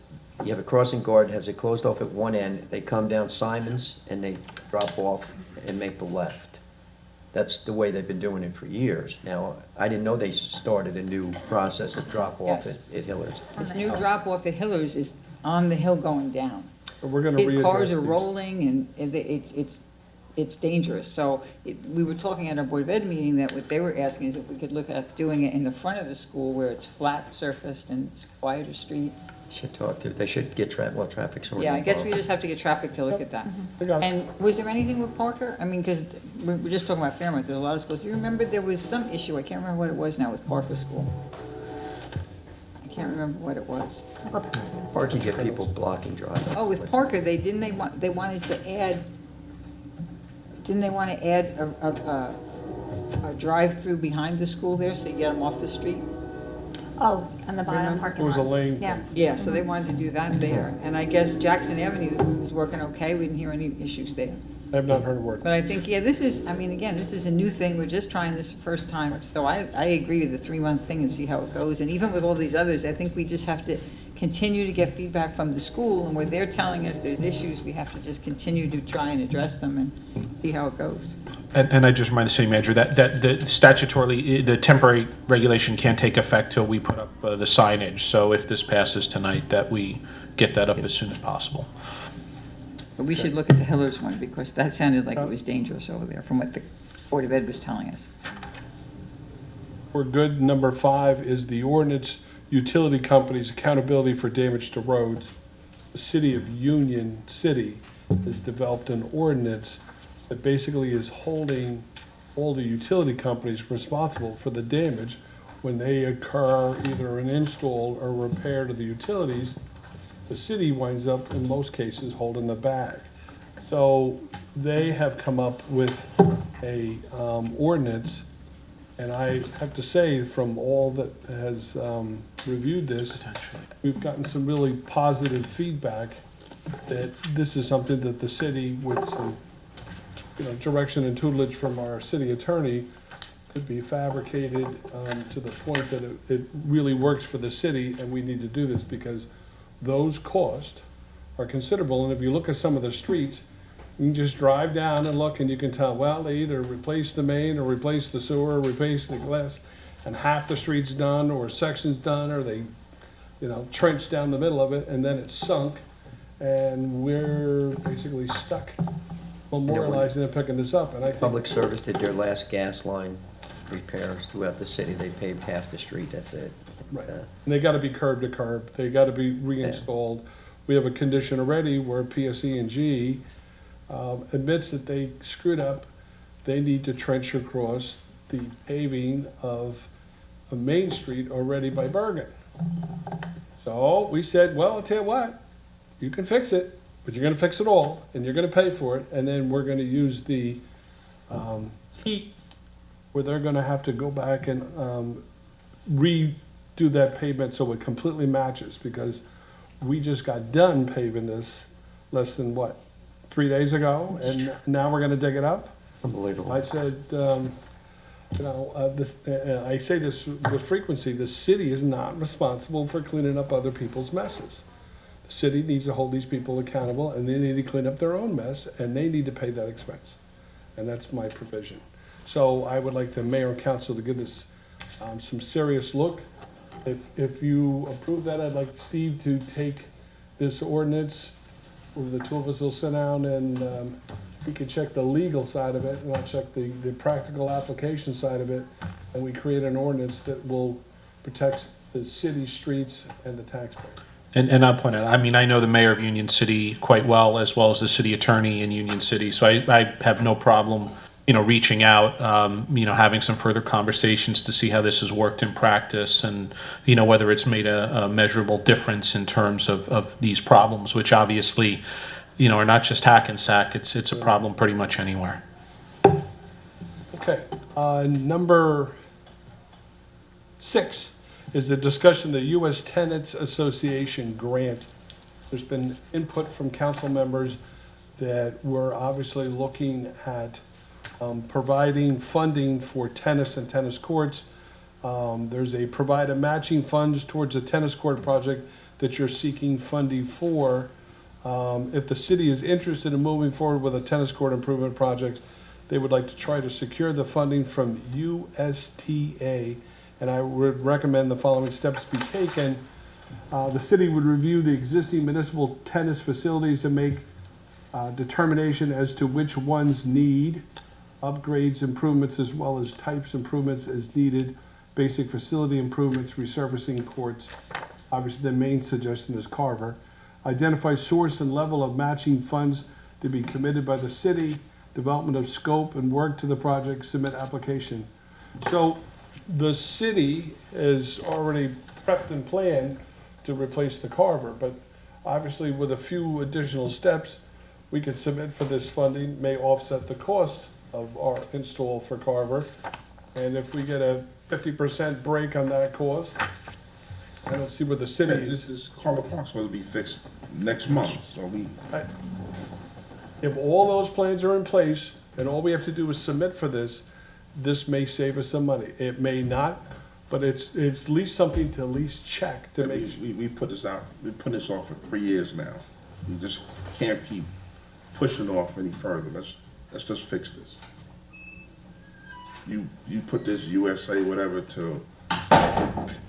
you have a crossing guard, has it closed off at one end, they come down Simons and they drop off and make the left. That's the way they've been doing it for years. Now, I didn't know they started a new process of drop off Yes. at Hiller's. This new drop-off at Hillers is on the hill going down. We're gonna readdress cars are these. rolling and it's dangerous. So we were talking at our Board of Ed meeting that what they were asking is if we could look at doing it in the front of the school where it's flat surfaced and it's a quieter street. Should talk to, they should get traffic's already Yeah, I guess we involved. just have to get traffic to look at that. I got it. And was there anything with Parker? I mean, because we're just talking about Fairmont, there's a lot of schools. Do you remember there was some issue, I can't remember what it was now with Parker School. I can't remember what it was. Or you get people blocking driving. Oh, with Parker, they wanted to add, didn't they want to add a drive-through behind the school there, so you get them off the street? Oh, on the bottom Remember? parking It was a lot. lane Yeah. thing. Yeah, so they wanted to do that there. And I guess Jackson Avenue was working okay, we didn't hear any issues there. I have not heard a word. But I think, yeah, this is, I mean, again, this is a new thing, we're just trying this the first time. So I agree with the 3-month thing and see how it goes. And even with all these others, I think we just have to continue to get feedback from the school. And where they're telling us there's issues, we have to just continue to try and address them and see how it goes. And I just remind the city manager that the statutorily, the temporary regulation can't take effect till we put up the signage. So if this passes tonight, that we get that up as soon as possible. But we should look at the Hillers one, because that sounded like it was dangerous over there, from what the Board of Ed was telling us. We're good. Number 5 is the ordinance utility companies' accountability for damage to roads. The city of Union City has developed an ordinance that basically is holding all the utility companies responsible for the damage when they occur, either an install or repair to the utilities. The city winds up, in most cases, holding the bag. So they have come up with a ordinance, and I have to say, from all that has reviewed this, we've gotten some really positive feedback that this is something that the city, with some, direction and tutelage from our city attorney, could be fabricated to the point that it really works for the city, and we need to do this because those costs are considerable. And if you look at some of the streets, you can just drive down and look and you can tell, well, they either replace the main or replace the sewer or replace the glass, and half the street's done or a section's done, or they, trench down the middle of it and then it's sunk, and we're basically stuck memorializing and picking this up. And I think Public Service did their last gas line repairs throughout the city. They paved half the street, that's it. Right. And they gotta be curb to curb, they gotta be reinstalled. We have a condition already where PSE&G admits that they screwed up. They need to trench across the paving of a Main Street already by Bergen. So we said, well, I'll tell you what, you can fix it, but you're gonna fix it all, and you're gonna pay for it, and then we're gonna use the heat, where they're gonna have to go back and redo that pavement so it completely matches, because we just got done paving this less than, 3 days ago, and now we're gonna dig it up? Unbelievable. I said, I say this with frequency, the city is not responsible for cleaning up other people's messes. The city needs to hold these people accountable, and they need to clean up their own mess, and they need to pay that expense. And that's my provision. So I would like the mayor and council to give this some serious look. If you approve that, I'd like Steve to take this ordinance, where the two of us will sit down and we can check the legal side of it, and I'll check the practical application side of it, and we create an ordinance that will protect the city streets and the taxpayer. And I'll point out, I mean, I know the mayor of Union City quite well as the city attorney in Union City, so I have no problem, reaching out, having some further conversations to see how this has worked in practice, and, whether it's made a measurable difference in terms of these problems, which obviously, are not just Hackensack, it's a problem pretty much anywhere. Okay, number 6 is the discussion of the U.S. Tenants Association grant. There's been input from council members that we're obviously looking at providing funding for tennis and tennis courts. There's a provide a matching funds towards a tennis court project that you're seeking funding for. If the city is interested in moving forward with a tennis court improvement project, they would like to try to secure the funding from USTA, and I would recommend the following steps be taken. The city would review the existing municipal tennis facilities and make determination as to which ones need upgrades, improvements, as well as types improvements as needed, basic facility improvements, resurfacing courts. Obviously, the main suggestion is Carver. Identify source and level of matching funds to be committed by the city, development of scope and work to the project, submit application. So the city has already prepped and planned to replace the Carver, but obviously with a few additional steps, we could submit for this funding, may offset the cost of our install for Carver. And if we get a 50% break on that cost, I don't see where the city is. This Carver Park's supposed to be fixed next month, so we, If all those plans are in place and all we have to do is submit for this, this may save us some money. It may not, but it's at least something to at least check to make. we put this out, we put this off for 3 years now. We just can't keep pushing off any further. Let's just fix this. You put this USA whatever to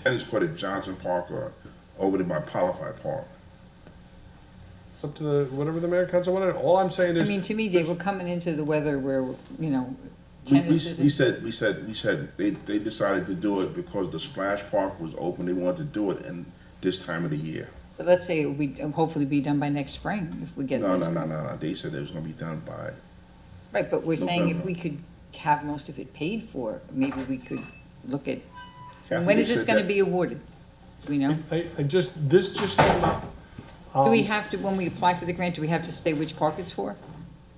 tennis court at Johnson Park or over there by Polify Park. It's up to the, whatever the mayor council wanted. All I'm saying I is. mean, to me, Dave, we're coming into the weather where, you know, We tennis isn't. we said they decided to do it because the splash park was open. They wanted to do it in this time of the year. But let's say it will be, hopefully be done by next spring if we get No, this. no. They said it was gonna be done by, Right, but we're saying if November. we could have most of it paid for, maybe we could look at, Kathy, when they is this said gonna that- be awarded? Do we know? This just came up. Do we have to, when we apply for the grant, do we have to say which park it's for?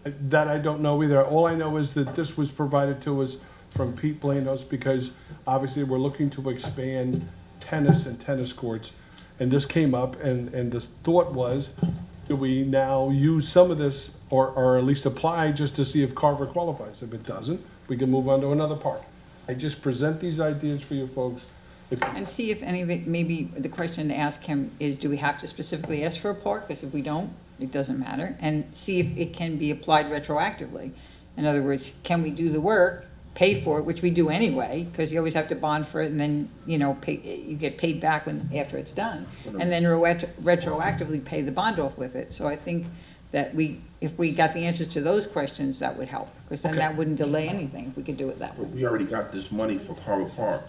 That I don't know either. All I know is that this was provided to us from Pete Blanos because obviously we're looking to expand tennis and tennis courts. And this came up and the thought was, do we now use some of this or at least apply just to see if Carver qualifies? If it doesn't, we can move on to another park. I just present these ideas for you folks. And see if any of it, maybe the question to ask him is, do we have to specifically ask for a park? Because if we don't, it doesn't matter. And see if it can be applied retroactively. In other words, can we do the work, pay for it, which we do anyway, because you always have to bond for it and then, you know, pay, you get paid back after it's done. And then retroactively pay the bond off with it. So I think that if we got the answers to those questions, that would help. Because then Okay. that wouldn't delay anything if we could do it that way. we already got this money for Carver Park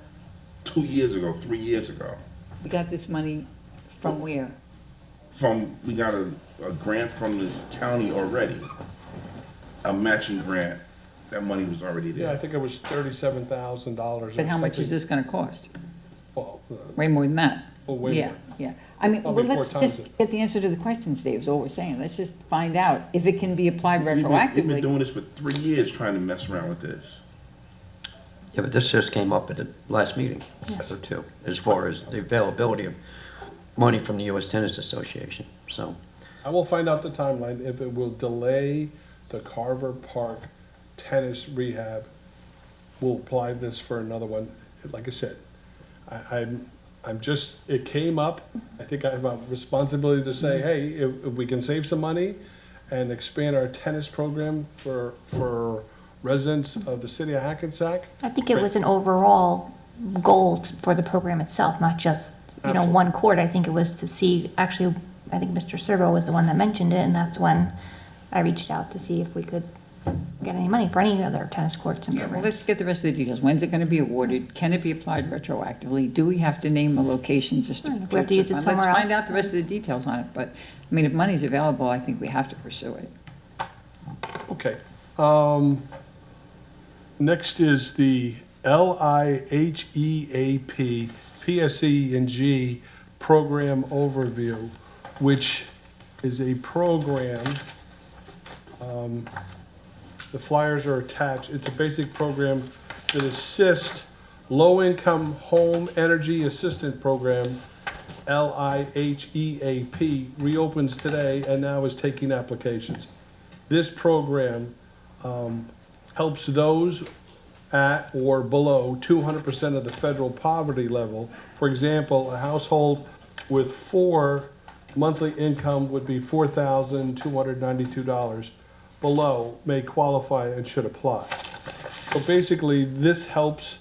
2 years ago, 3 years ago. We got this money from where? We got a grant from the county already, a matching grant. That money was already Yeah, I there. think it was $37,000. But how much is this gonna cost? Well, Way more than that. way Yeah, more. yeah. I mean, well, Probably let's 4 times just it. get the answer to the questions, Dave, is all we're saying. Let's just find out if it can be applied We've been retroactively. doing this for 3 years, trying to mess around with this. Yeah, but this just came up at the last meeting, or two, as far as the availability of money from the U.S. Tennis Association, so. I will find out the timeline, if it will delay the Carver Park tennis rehab. We'll apply this for another one. Like I said, I'm just, it came up. I think I have a responsibility to say, hey, if we can save some money and expand our tennis program for residents of the city of Hackensack. I think it was an overall goal for the program itself, not just, you know, Absolutely. one court. I think it was to see, actually, I think Mr. Servo was the one that mentioned it, and that's when I reached out to see if we could get any money for any other tennis courts and Yeah, well, programs. let's get the rest of the details. When's it gonna be awarded? Can it be applied retroactively? Do we have to name a location just to? Right, if we have to use it Let's somewhere find else. out the rest of the details on it, but, I mean, if money's available, I think we have to pursue it. Okay. Next is the LIHEAP PSE&G Program Overview, which is a program, the flyers are attached. It's a basic program that assists low-income home energy assistance program, LIHEAP, reopens today and now is taking applications. This program helps those at or below 200% of the federal poverty level. For example, a household with 4 monthly income would be $4,292. Below may qualify and should apply. So basically, this helps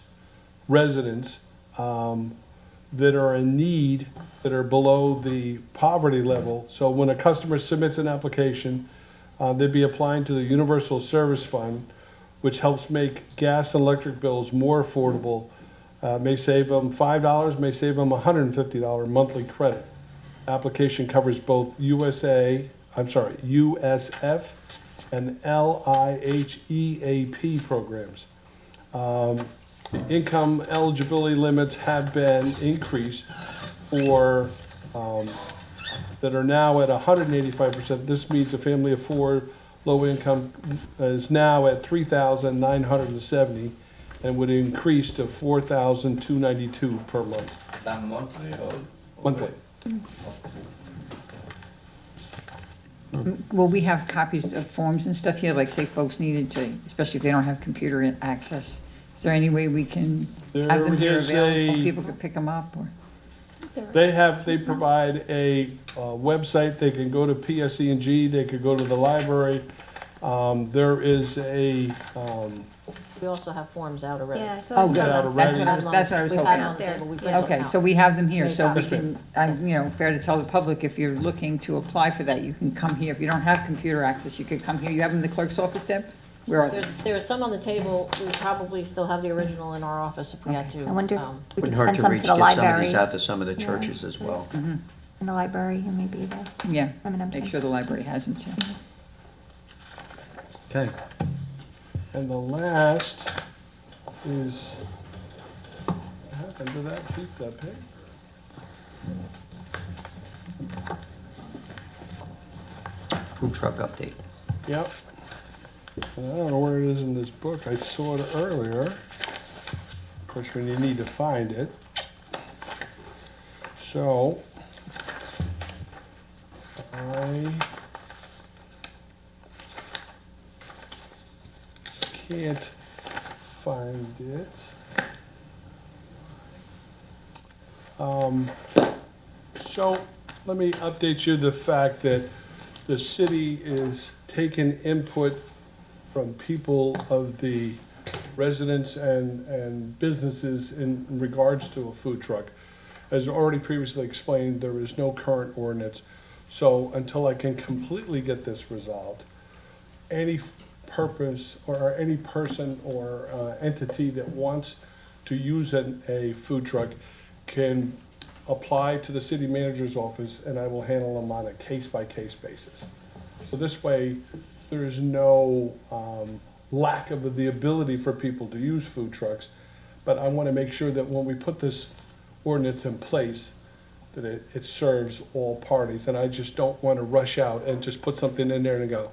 residents that are in need, that are below the poverty level. So when a customer submits an application, they'd be applying to the Universal Service Fund, which helps make gas and electric bills more affordable. May save them $5, may save them $150 monthly credit. Application covers both USF and LIHEAP programs. Income eligibility limits have been increased for, that are now at 185%. This means a family of four, low income is now at 3,970 and would increase to 4,292 per month. That monthly or? Monthly. Will we have copies of forms and stuff here, like say folks needed to, especially if they don't have computer access? Is there any way we can have them here There is available, a- people could pick them up, or? They provide a website, they can go to PSE&G, they could go to the library. There is a, We also have forms out already. Yeah, I Oh, thought good, out that's already. what I was We've hoping. had it on the table, we printed them Okay, out. so we have them here, so we Yes, can, fair to tell the public, if you're looking to apply for that, you can come here. If you don't have computer access, you could come here. You have them in the clerk's office, Deb? Where are they? There's some on the table, we probably still have the original in our office if we had to. I wonder if we could Wouldn't hurt send to some reach, to the get some of library. these out to some of the churches as well. In the library, and maybe the Yeah, M&M's. make sure the library has them too. Okay. and the last is, what happened to that pizza pig? Food truck update. Yep. And I don't know where it is in this book. I saw it earlier. Of course, when you need to find it. So, I can't find it. So, let me update you the fact that the city is taking input from people of the residents and businesses in regards to a food truck. As already previously explained, there is no current ordinance. So until I can completely get this resolved, any purpose or any person or entity that wants to use a food truck can apply to the city manager's office, and I will handle them on a case-by-case basis. So this way, there is no lack of the ability for people to use food trucks, but I want to make sure that when we put this ordinance in place, that it serves all parties, and I just don't want to rush out and just put something in there and go,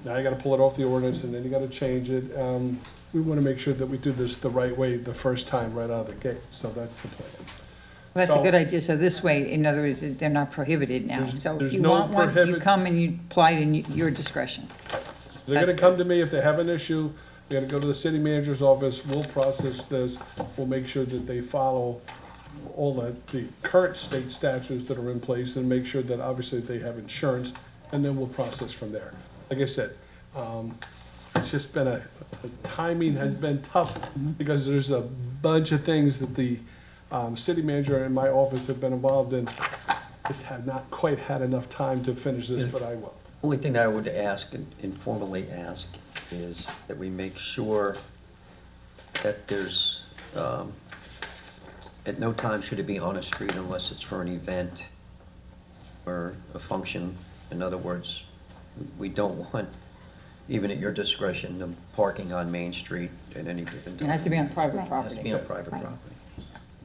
now you got to pull it off the ordinance, and then you got to change it. We want to make sure that we do this the right way the first time right out of the gate, so that's the plan. Well, that's a So- good idea. So this way, in other words, they're not prohibited now. So if there's you no want one, you prohibit- come and you apply it in your discretion. They're gonna That's come to me if they have an issue, they're gonna go to the city manager's office, we'll process this, we'll make sure that they follow all the current state statutes that are in place and make sure that obviously they have insurance, and then we'll process from there. Like I said, it's just been the timing has been tough because there's a bunch of things that the city manager and my office have been involved in. Just have not quite had enough time to finish this, but I will. Only thing that I would ask, and informally ask, is that we make sure that there's, at no time should it be on a street unless it's for an event or a function. In other words, we don't want, even at your discretion, the parking on Main Street at any given It time. has to be on private Right. It has to be property. on private Right. property,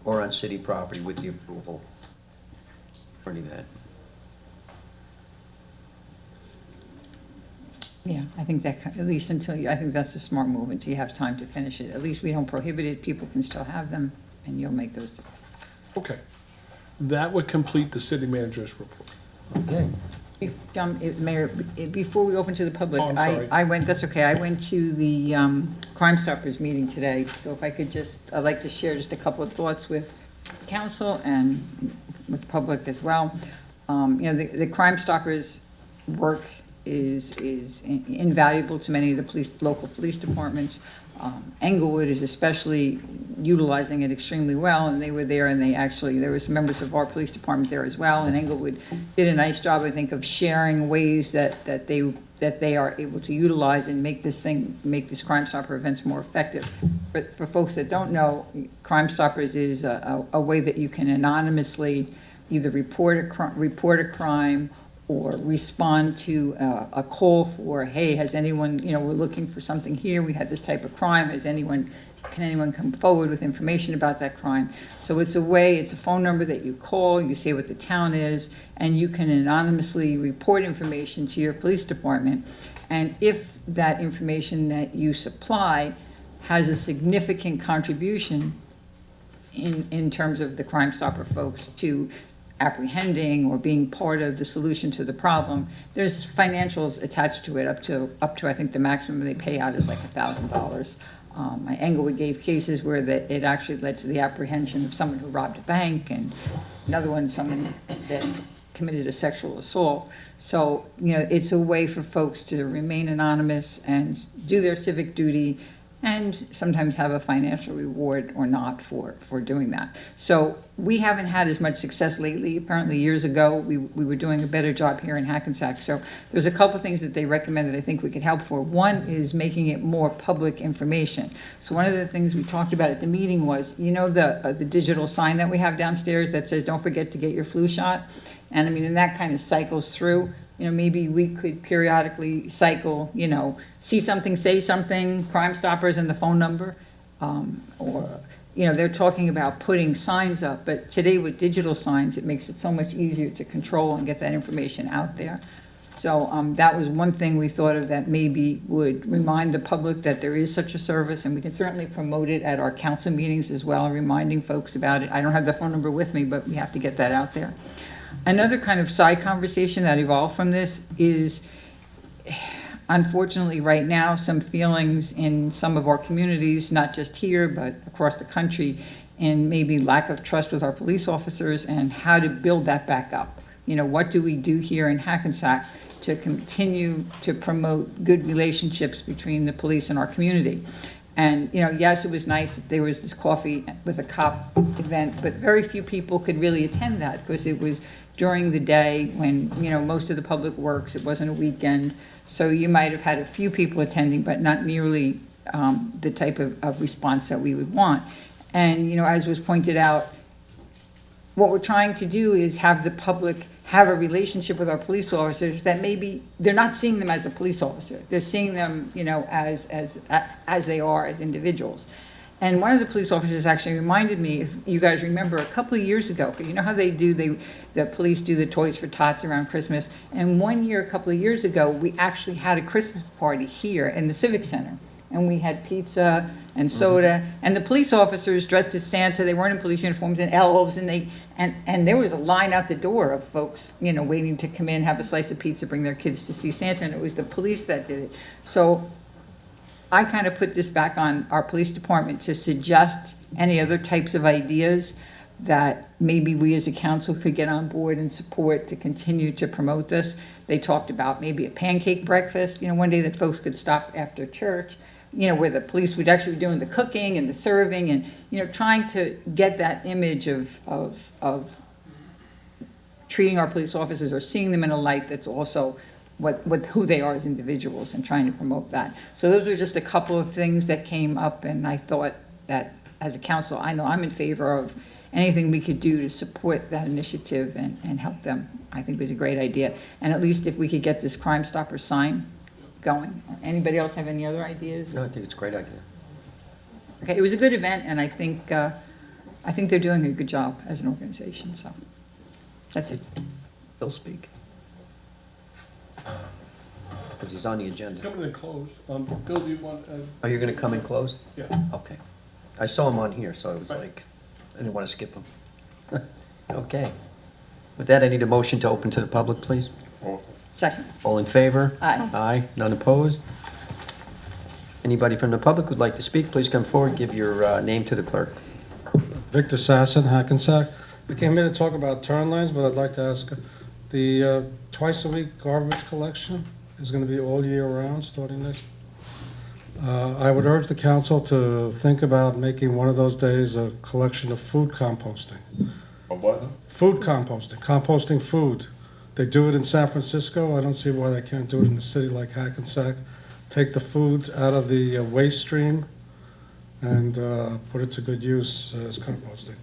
or on city property with the approval for an event. Yeah, I think that, at least I think that's a smart move, until you have time to finish it. At least we don't prohibit it, people can still have them, and you'll make those. Okay. That would complete the city manager's report. Okay. Mayor, before we open to the public, Oh, I'm sorry. I went, that's okay, I went to the Crime Stoppers meeting today, so if I could I'd like to share just a couple of thoughts with council and with the public as well. The Crime Stoppers work is invaluable to many of the local police departments. Englewood is especially utilizing it extremely well, and they were there, and there was members of our police department there as well, and Englewood did a nice job, I think, of sharing ways that they are able to utilize and make this Crime Stopper events more effective. But for folks that don't know, Crime Stoppers is a way that you can anonymously either report a crime or respond to a call for, hey, has anyone, we're looking for something here, we had this type of crime, can anyone come forward with information about that crime? So it's a phone number that you call, you say what the town is, and you can anonymously report information to your police department. And if that information that you supply has a significant contribution in terms of the Crime Stopper folks to apprehending or being part of the solution to the problem, there's financials attached to it up to I think the maximum they pay out is like $1,000. Englewood gave cases where it actually led to the apprehension of someone who robbed a bank, and another one, someone that committed a sexual assault. So, it's a way for folks to remain anonymous and do their civic duty, and sometimes have a financial reward or not for doing that. So we haven't had as much success lately. Apparently years ago, we were doing a better job here in Hackensack. So there's a couple things that they recommend that I think we could help for. One is making it more public information. So one of the things we talked about at the meeting was, the digital sign that we have downstairs that says, don't forget to get your flu shot. And and that kind of cycles through. Maybe we could periodically cycle, see something, say something, Crime Stoppers and the phone number. Or, they're talking about putting signs up, but today with digital signs, it makes it so much easier to control and get that information out there. So that was one thing we thought of that maybe would remind the public that there is such a service, and we can certainly promote it at our council meetings as well, reminding folks about it. I don't have the phone number with me, but we have to get that out there. Another kind of side conversation that evolved from this is, unfortunately, right now, some feelings in some of our communities, not just here, but across the country, and maybe lack of trust with our police officers and how to build that back up. What do we do here in Hackensack to continue to promote good relationships between the police and our community? And, yes, it was nice that there was this coffee with a cop event, but very few people could really attend that because it was during the day when, most of the public works. It wasn't a weekend. So you might have had a few people attending, but not nearly the type of response that we would want. And, as was pointed out, what we're trying to do is have the public have a relationship with our police officers that maybe they're not seeing them as a police officer. They're seeing them, as they are as individuals. And one of the police officers actually reminded me, if you guys remember, a couple of years ago, you know how the police do the Toys for Tots around Christmas. And one year, a couple of years ago, we actually had a Christmas party here in the Civic Center. And we had pizza and soda, and the police officers dressed as Santa. They weren't in police uniforms, and elves, and there was a line out the door of folks, waiting to come in, have a slice of pizza, bring their kids to see Santa, and it was the police that did it. So I kind of put this back on our police department to suggest any other types of ideas that maybe we as a council could get on board and support to continue to promote this. They talked about maybe a pancake breakfast, one day that folks could stop after church, where the police would actually be doing the cooking and the serving and, trying to get that image of treating our police officers or seeing them in a light that's also who they are as individuals, and trying to promote that. So those are just a couple of things that came up, and I thought that as a council, I know I'm in favor of anything we could do to support that initiative and help them. I think it was a great idea. And at least if we could get this Crime Stopper sign going. Anybody else have any other ideas? No, I think it's a great idea. Okay, it was a good event, and I think they're doing a good job as an organization, so that's it. Bill speak. Because he's on the agenda. Coming in closed. Bill, do you want, Are you going to come in closed? yeah. Okay. I saw him on here, so I was Right. like, I didn't want to skip him. Okay. With that, I need a motion to open to the public, please. Second. All in favor? Aye. Aye. None opposed? Anybody from the public who'd like to speak, please come forward, give your name to the clerk. Victor Sasson, Hackensack. I came here to talk about turn lanes, but I'd like to ask the twice a week garbage collection. is going to be all year round, starting next. I would urge the council to think about making one of those days a collection of food composting. Or what? Food composting food. They do it in San Francisco. I don't see why they can't do it in a city like Hackensack. Take the food out of the waste stream and put it to good use as composting.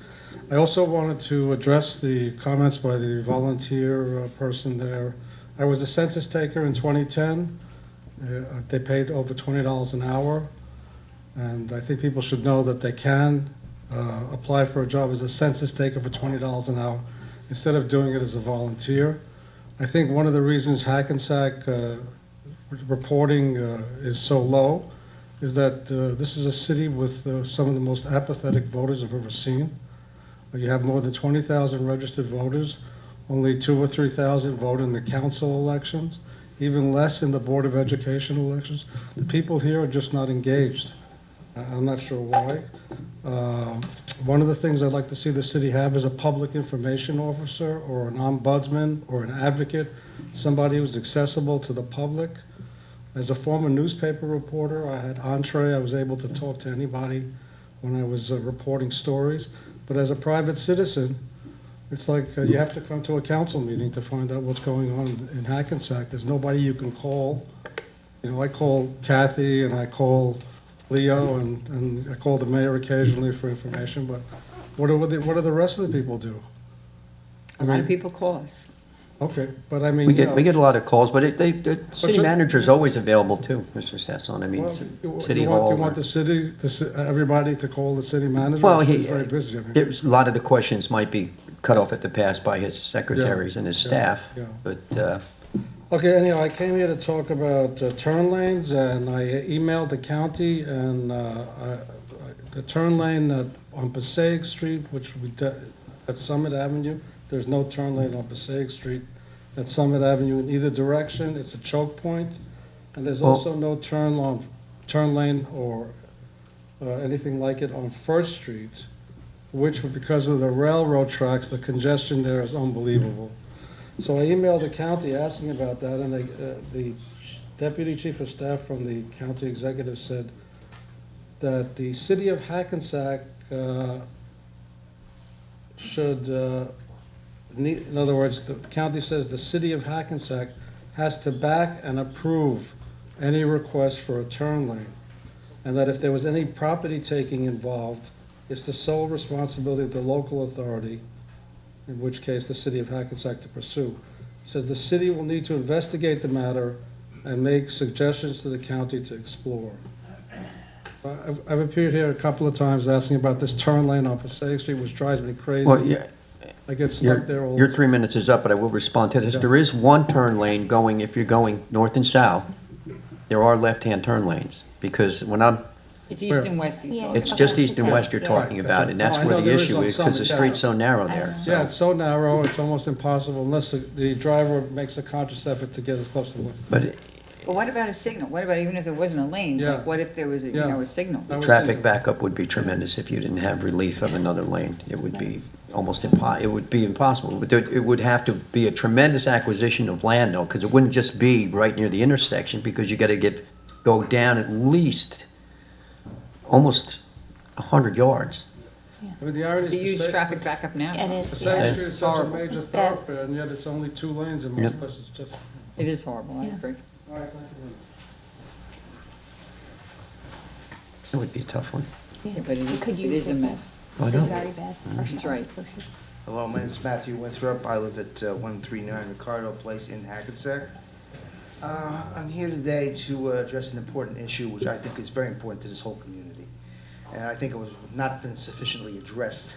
I also wanted to address the comments by the volunteer person there. I was a census taker in 2010. They paid over $20 an hour. And I think people should know that they can apply for a job as a census taker for $20 an hour instead of doing it as a volunteer. I think one of the reasons Hackensack reporting is so low is that this is a city with some of the most apathetic voters I've ever seen. You have more than 20,000 registered voters. Only 2,000 or 3,000 vote in the council elections, even less in the Board of Education elections. The people here are just not engaged. I'm not sure why. One of the things I'd like to see the city have is a public information officer or an ombudsman or an advocate, somebody who's accessible to the public. As a former newspaper reporter, I had entree. I was able to talk to anybody when I was reporting stories. But as a private citizen, it's like you have to come to a council meeting to find out what's going on in Hackensack. There's nobody you can call. You know, I call Kathy and I call Leo and I call the mayor occasionally for information, but what do the rest of the people do? A lot of people call us. Okay, but I mean, We you know, get a lot of calls, but the city you- manager's always available too, Mr. Sasson. I mean, well, City you Hall. want everybody to call the city manager? Well, He's very busy. I mean. a lot of the questions might be cut off at the pass by his secretaries and his staff, yeah. but, Okay, anyhow, I came here to talk about turn lanes, and I emailed the county, and the turn lane on Passaic Street, which at Summit Avenue, there's no turn lane on Passaic Street. At Summit Avenue in either direction, it's a choke point, and there's Well- also no turn lane or anything like it on First Street, which, because of the railroad tracks, the congestion there is unbelievable. So I emailed the county asking about that, and the deputy chief of staff from the county executive said that the city of Hackensack should, in other words, the county says the city of Hackensack has to back and approve any request for a turn lane, and that if there was any property taking involved, it's the sole responsibility of the local authority, in which case the city of Hackensack to pursue. It says the city will need to investigate the matter and make suggestions to the county to explore. I've appeared here a couple of times asking about this turn lane on Passaic Street, which drives me crazy. well, yeah, I get stuck there all the your time. 3 minutes is up, but I will respond to this. Yeah. There is one turn lane going, if you're going north and south, there are left-hand turn lanes, because when It's east and west. he's Yeah. talking it's just east and Yeah. west you're talking about, and that's Oh, I where know the there is issue on is, because the Summit, street's so narrow there, Yeah, so. it's so narrow, it's almost impossible unless the driver makes a conscious effort to get as close to the. But But what about a signal? What about even if there wasn't a lane? Yeah. Like, what if there was, Yeah. a signal? I was traffic thinking- backup would be tremendous if you didn't have relief of another lane. It would be almost it would be impossible. But it would have to be a tremendous acquisition of land though, because it wouldn't just be right near the intersection, because you gotta go down at least almost 100 yards. I mean, the irony It's a huge is traffic backup now. It is, Passaic yeah. Street is such a Horrible. major It's bad. thoroughfare, and yet it's only 2 lanes in Yep. most places, just. It is horrible, I Yeah. agree. All right, thank you. It would be a tough one. Yeah, but it Could is, it use is a it. mess. I It's know. very bad. That's right. Hello, my name is Matthew Winthrop. I live at 139 Ricardo Place in Hackensack. I'm here today to address an important issue which I think is very important to this whole community. And I think it was not been sufficiently addressed.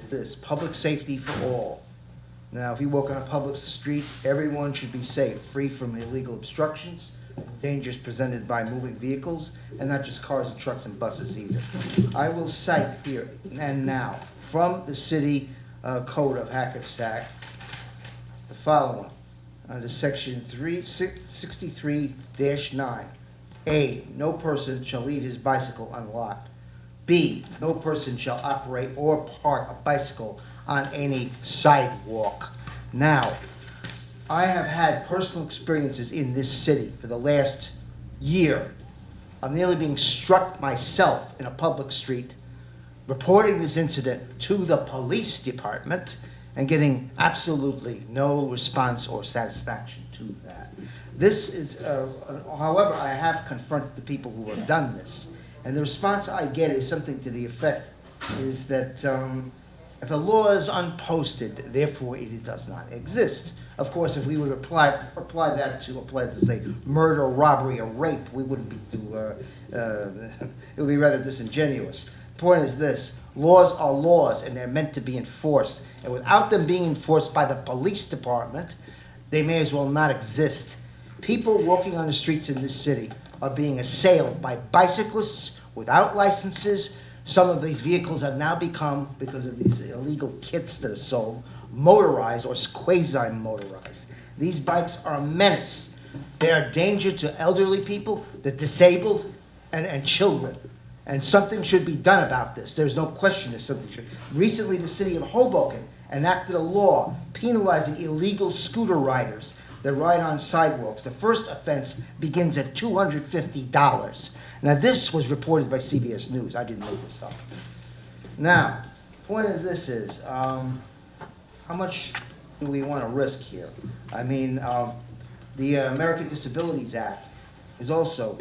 This, public safety for all. Now, if you walk on a public street, everyone should be safe, free from illegal obstructions, dangers presented by moving vehicles, and not just cars and trucks and buses either. I will cite here and now from the city code of Hackensack the following. Under section 363-9. A, no person shall leave his bicycle unlocked. B, no person shall operate or park a bicycle on any sidewalk. Now, I have had personal experiences in this city for the last year of nearly being struck myself in a public street, reporting this incident to the police department, and getting absolutely no response or satisfaction to that. This is, however, I have confronted the people who have done this, and the response I get is something to the effect is that if a law is unposted, therefore it does not exist. Of course, if we would apply that to say murder, robbery, or rape, we wouldn't be too. It would be rather disingenuous. The point is this: laws are laws, and they're meant to be enforced. And without them being enforced by the police department, they may as well not exist. People walking on the streets in this city are being assailed by bicyclists without licenses. Some of these vehicles have now become, because of these illegal kits that are sold, motorized or quasi-motorized. These bikes are a menace. They are a danger to elderly people, the disabled, and children. And something should be done about this. There's no question that something should. Recently, the city of Hoboken enacted a law penalizing illegal scooter riders that ride on sidewalks. The first offense begins at $250. Now, this was reported by CBS News. I didn't make this up. Now, point is this is, how much do we want to risk here? I mean, the American Disabilities Act is also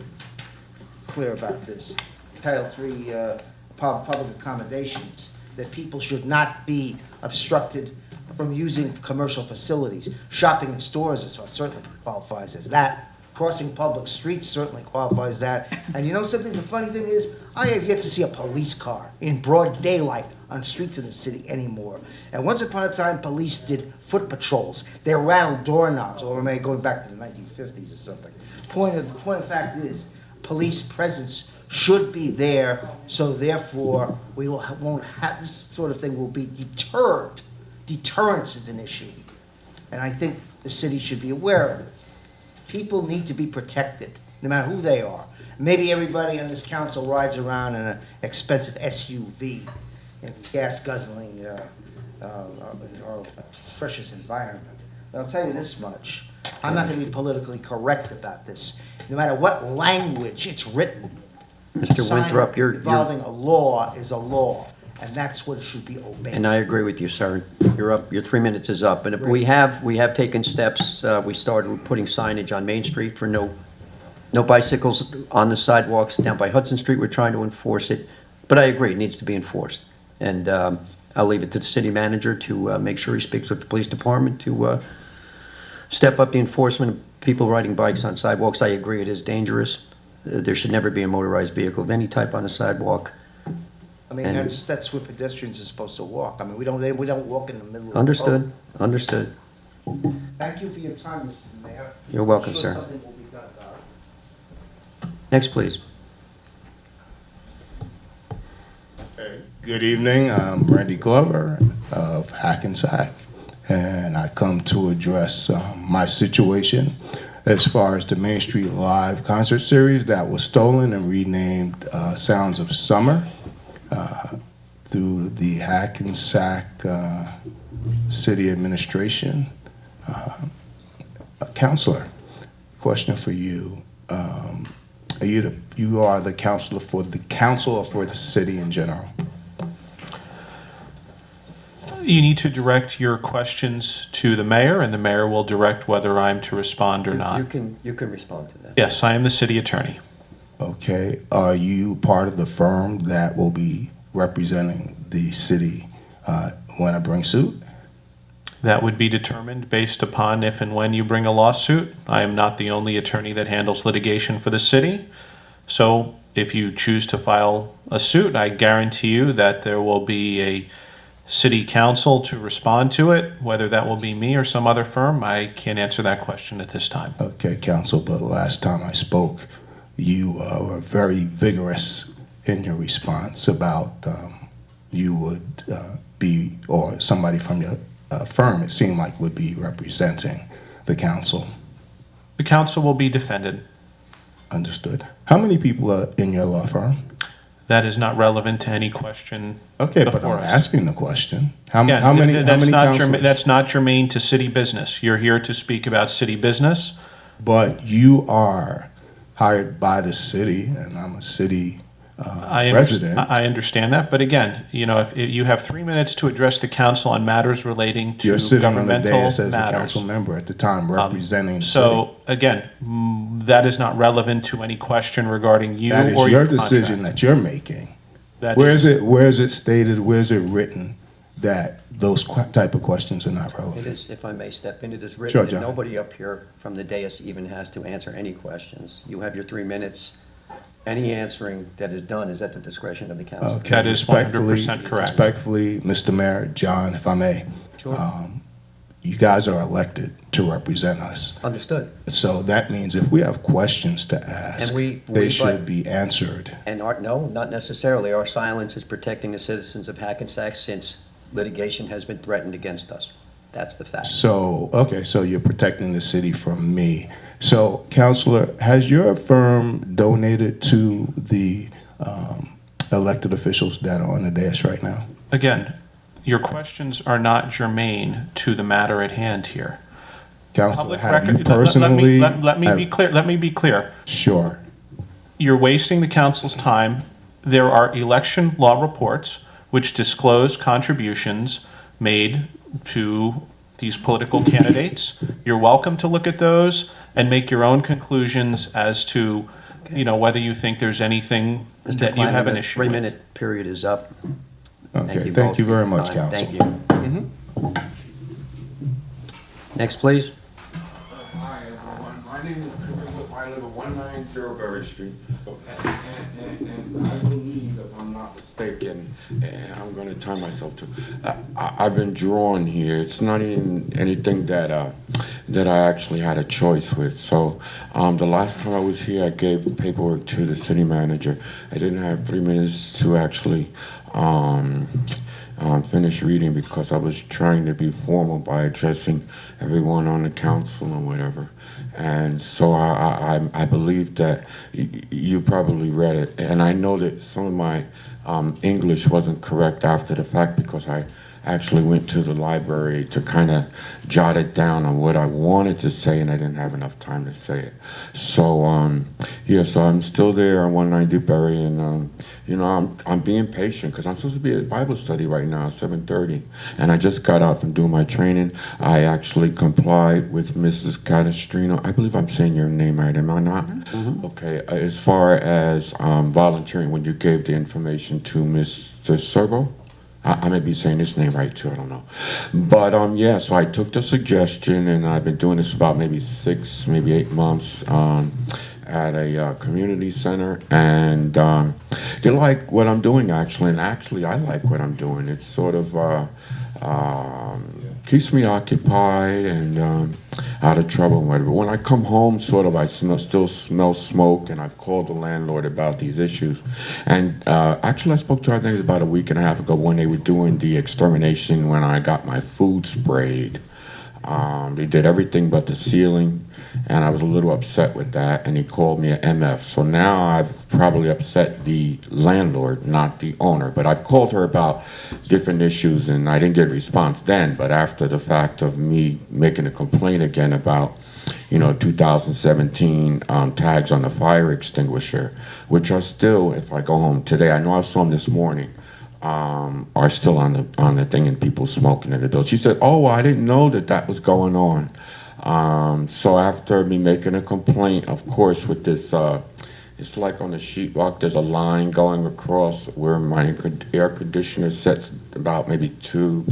clear about this. Title III, public accommodations, that people should not be obstructed from using commercial facilities. Shopping in stores certainly qualifies as that. Crossing public streets certainly qualifies that. And you know something, the funny thing is, I have yet to see a police car in broad daylight on streets in the city anymore. And once upon a time, police did foot patrols. They rattled doorknobs, or maybe going back to the 1950s or something. Point of fact is, police presence should be there, so therefore we won't have this sort of thing will be deterred. Deterrence is an issue, and I think the city should be aware of it. People need to be protected, no matter who they are. Maybe everybody on this council rides around in an expensive SUV in gas guzzling our precious environment. But I'll tell you this much: I'm not going to be politically correct about this, no matter what language it's written. Mr. Winthrop, you're, Involving a law is a law, and that's what should be obeyed. and I agree with you, sir. You're up, your 3 minutes is up. And we have taken steps. We started with putting signage on Main Street for no bicycles on the sidewalks. Down by Hudson Street, we're trying to enforce it. But I agree, it needs to be enforced. And I'll leave it to the city manager to make sure he speaks with the police department to step up the enforcement of people riding bikes on sidewalks. I agree, it is dangerous. There should never be a motorized vehicle of any type on the sidewalk. I mean, And- that's where pedestrians are supposed to walk. I mean, we don't walk in the middle of the Understood, road. understood. Thank you for your time, Mr. Mayor. You're welcome, I'm sir. sure something will be done about it. Next, please. Good evening, I'm Randy Glover of Hackensack, and I come to address my situation as far as the Main Street Live concert series that was stolen and renamed Sounds of Summer through the Hackensack City Administration. Counselor, question for you. You are the counselor for the council or for the city in general? You need to direct your questions to the mayor, and the mayor will direct whether I'm to respond or not. You can respond to that. Yes, I am the city attorney. Okay, are you part of the firm that will be representing the city when I bring suit? That would be determined based upon if and when you bring a lawsuit. I am not the only attorney that handles litigation for the city. So if you choose to file a suit, I guarantee you that there will be a city council to respond to it. Whether that will be me or some other firm, I can't answer that question at this time. Okay, counsel, but last time I spoke, you were very vigorous in your response about you would be, or somebody from your firm, it seemed like, would be representing the council. The council will be defended. Understood. How many people are in your law firm? That is not relevant to any question Okay, but before I'm us. asking the question. How Again, many that's not councilors? that's not germane to city business. You're here to speak about city business. But you are hired by the city, and I'm a city resident. I understand that, but again, if you have 3 minutes to address the council on matters relating to You're sitting on the governmental dais as a matters. council member at the time, representing the city. So again, that is not relevant to any question regarding you That is or your your decision contract. that you're making. That Where is- is it stated, where is it written that those type of questions are not It relevant? is, if I may step in, it is Sure, written that John. nobody up here from the dais even has to answer any questions. You have your 3 minutes. Any answering that is done is at the discretion of the council. Okay, That is 100% correct. Respectfully, Mr. Mayor, John, if I may. Sure. You guys are elected to represent us. Understood. So that means if we have questions to ask, And we- they but- should be answered. And no, not necessarily. Our silence is protecting the citizens of Hackensack since litigation has been threatened against us. That's the fact. So, okay, so you're protecting the city from me. So, Counselor, has your firm donated to the elected officials that are on the dais right now? Again, your questions are not germane to the matter at hand here. Counselor, Public have you record, let personally? me be clear, let me be clear. Sure. You're wasting the council's time. There are election law reports which disclose contributions made to these political candidates. You're welcome to look at those and make your own conclusions as to, whether you think there's anything Mr. that you have Klein, an the issue with. 3-minute period is up. Okay, both thank you for very your much, time. Counsel. Thank you. Next, please. Hi, everyone. My name is Khalil. I live at 190 Berry Street. And I believe, if I'm not mistaken, and I'm going to tie myself to, I've been drawn here. It's not even anything that I actually had a choice with. So the last time I was here, I gave the paperwork to the city manager. I didn't have 3 minutes to actually finish reading because I was trying to be formal by addressing everyone on the council or whatever. And so I believe that you probably read it. And I know that some of my English wasn't correct after the fact because I actually went to the library to kind of jot it down on what I wanted to say, and I didn't have enough time to say it. So so I'm still there on 190 Berry, and I'm being patient because I'm supposed to be at Bible study right now at 7:30, and I just got out from doing my training. I actually complied with Mrs. Cadastrino. I believe I'm saying your name right, am I not? Mm-hmm. Okay. As far as volunteering, when you gave the information to Mr. Serbo. I may be saying his name right too, I don't know. But so I took the suggestion, and I've been doing this for about maybe 6, maybe 8 months at a community center, and they like what I'm doing actually, and actually I like what I'm doing. It's sort of keeps me occupied and out of trouble and whatever. When I come home, I still smell smoke, and I've called the landlord about these issues. And actually, I spoke to her, I think it was about a week and a half ago when they were doing the extermination when I got my food sprayed. They did everything but the ceiling, and I was a little upset with that, and he called me an MF. So now I've probably upset the landlord, not the owner. But I've called her about different issues, and I didn't get a response then. But after the fact of me making a complaint again about 2017 tags on the fire extinguisher, which are still, if I go home today, I know I saw them this morning, are still on the thing, and people smoking in the door. She said, "Oh, I didn't know that was going on." So after me making a complaint, of course, with this, it's like on the sheetrock, there's a line going across where my air conditioner sets about maybe two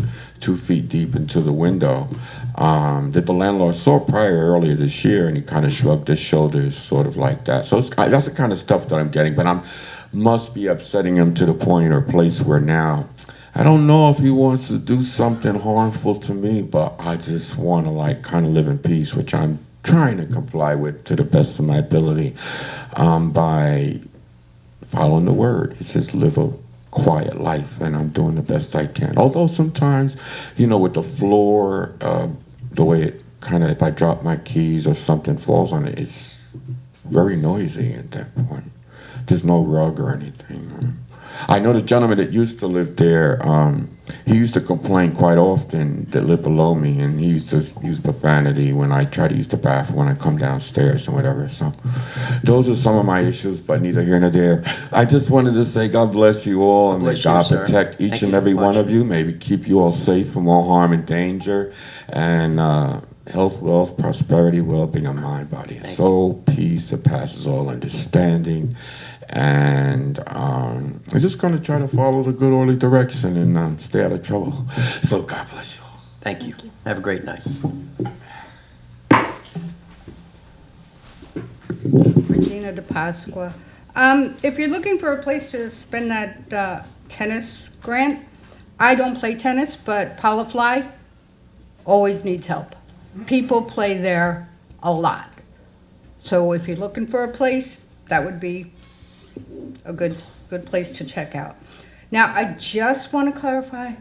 feet deep into the window, that the landlord saw earlier this year, and he kind of shrugged his shoulders, sort of like that. So that's the kind of stuff that I'm getting, but must be upsetting him to the point or place where now, I don't know if he wants to do something harmful to me, but I just want to kind of live in peace, which I'm trying to comply with to the best of my ability by following the word. It says live a quiet life, and I'm doing the best I can. Although sometimes, with the floor, the way it kind of, if I drop my keys or something falls on it, it's very noisy at that point. There's no rug or anything. I know the gentleman that used to live there, he used to complain quite often that lived below me, and he used to use profanity when I try to use the bathroom when I come downstairs and whatever. So those are some of my issues, but neither here nor there. I just wanted to say God bless you all, and may bless you, God sir. protect each Thank and you every so one much. of you. Maybe keep you all safe from all harm and danger, and health, wealth, prosperity, well-being of mind, body, and soul, peace that passes all understanding. And I'm just going to try to follow the good orderly direction and stay out of trouble. So God bless you all. Thank you. Have a great night. Regina De Pasqua. If you're looking for a place to spend that tennis grant, I don't play tennis, but Paula Fly always needs help. People play there a lot. So if you're looking for a place, that would be a good place to check out. Now, I just want to clarify,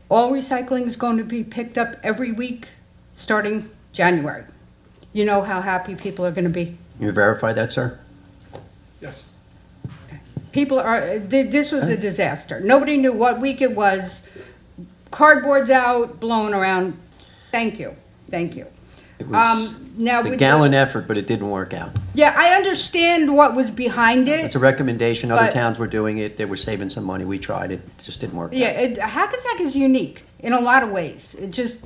all recycling is going to be picked up every week starting January. You know how happy people are going to be? You verify that, sir? Yes. People are, this was a disaster. Nobody knew what week it was. Cardboard's out, blowing around. Thank you, thank you. It was now a with gallant effort, but it didn't work out. Yeah, I understand what was behind it. It's a recommendation. Other But- towns were doing it. They were saving some money. We tried it. It just didn't work Yeah, out. Hackensack is unique in a lot of ways. It just,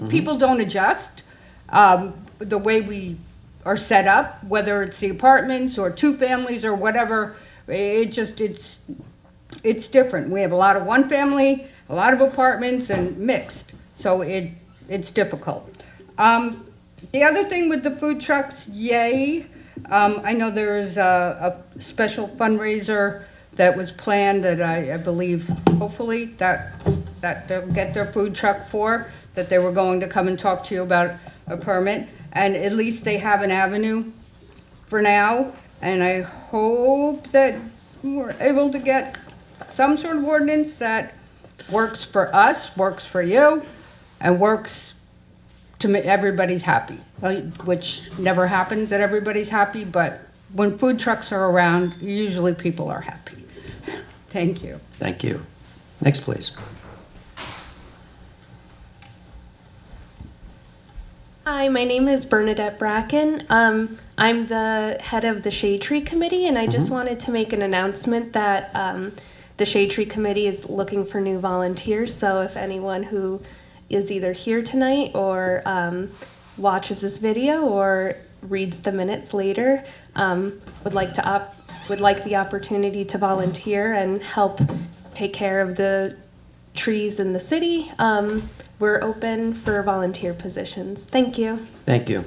people don't adjust. The way we are set up, whether it's the apartments or two families or whatever, it's different. We have a lot of one family, a lot of apartments, and mixed. So it's difficult. The other thing with the food trucks, yay. I know there's a special fundraiser that was planned that I believe, hopefully, that they'll get their food truck for, that they were going to come and talk to you about a permit. And at least they have an avenue for now. And I hope that we're able to get some sort of ordinance that works for us, works for you, and works to make everybody's happy, which never happens that everybody's happy, but when food trucks are around, usually people are happy. Thank you. Thank you. Next, please. Hi, my name is Bernadette Bracken. I'm the head of the Shade Tree Committee, and I just wanted to make an announcement that the Shade Tree Committee is looking for new volunteers. So if anyone who is either here tonight or watches this video or reads the minutes later would like the opportunity to volunteer and help take care of the trees in the city, we're open for volunteer positions. Thank you. Thank you.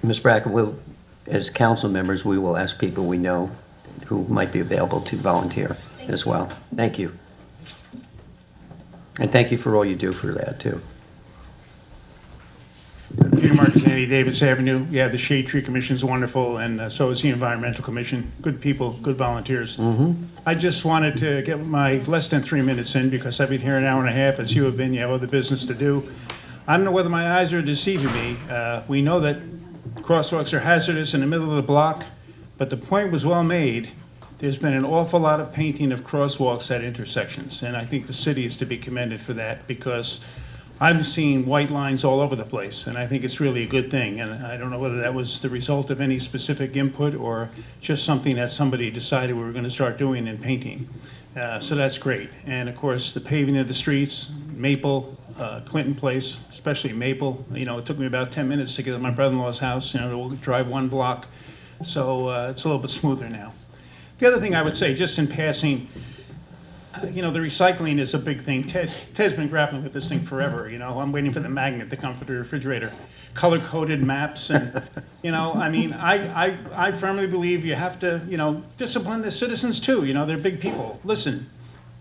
Ms. Bracken, as council members, we will ask people we know who might be available to volunteer as well. Thank you. And thank you for all you do for that, too. Peter Marcassani, Davis Avenue. Yeah, the Shade Tree Commission is wonderful, and so is the Environmental Commission. Good people, good volunteers. I just wanted to get my less than 3 minutes in because I've been here an hour and a half, as you have been. You have other business to do. I don't know whether my eyes are deceiving me. We know that crosswalks are hazardous in the middle of the block, but the point was well made. There's been an awful lot of painting of crosswalks at intersections, and I think the city is to be commended for that because I'm seeing white lines all over the place, and I think it's really a good thing. And I don't know whether that was the result of any specific input or just something that somebody decided we were going to start doing in painting. So that's great. And of course, the paving of the streets, Maple, Clinton Place, especially Maple. You know, it took me about 10 minutes to get to my brother-in-law's house, to drive 1 block. So it's a little bit smoother now. The other thing I would say, just in passing, the recycling is a big thing. Ted's been grappling with this thing forever. I'm waiting for the magnet to come for the refrigerator. Color-coded maps, and I firmly believe you have to, discipline the citizens too. They're big people. Listen,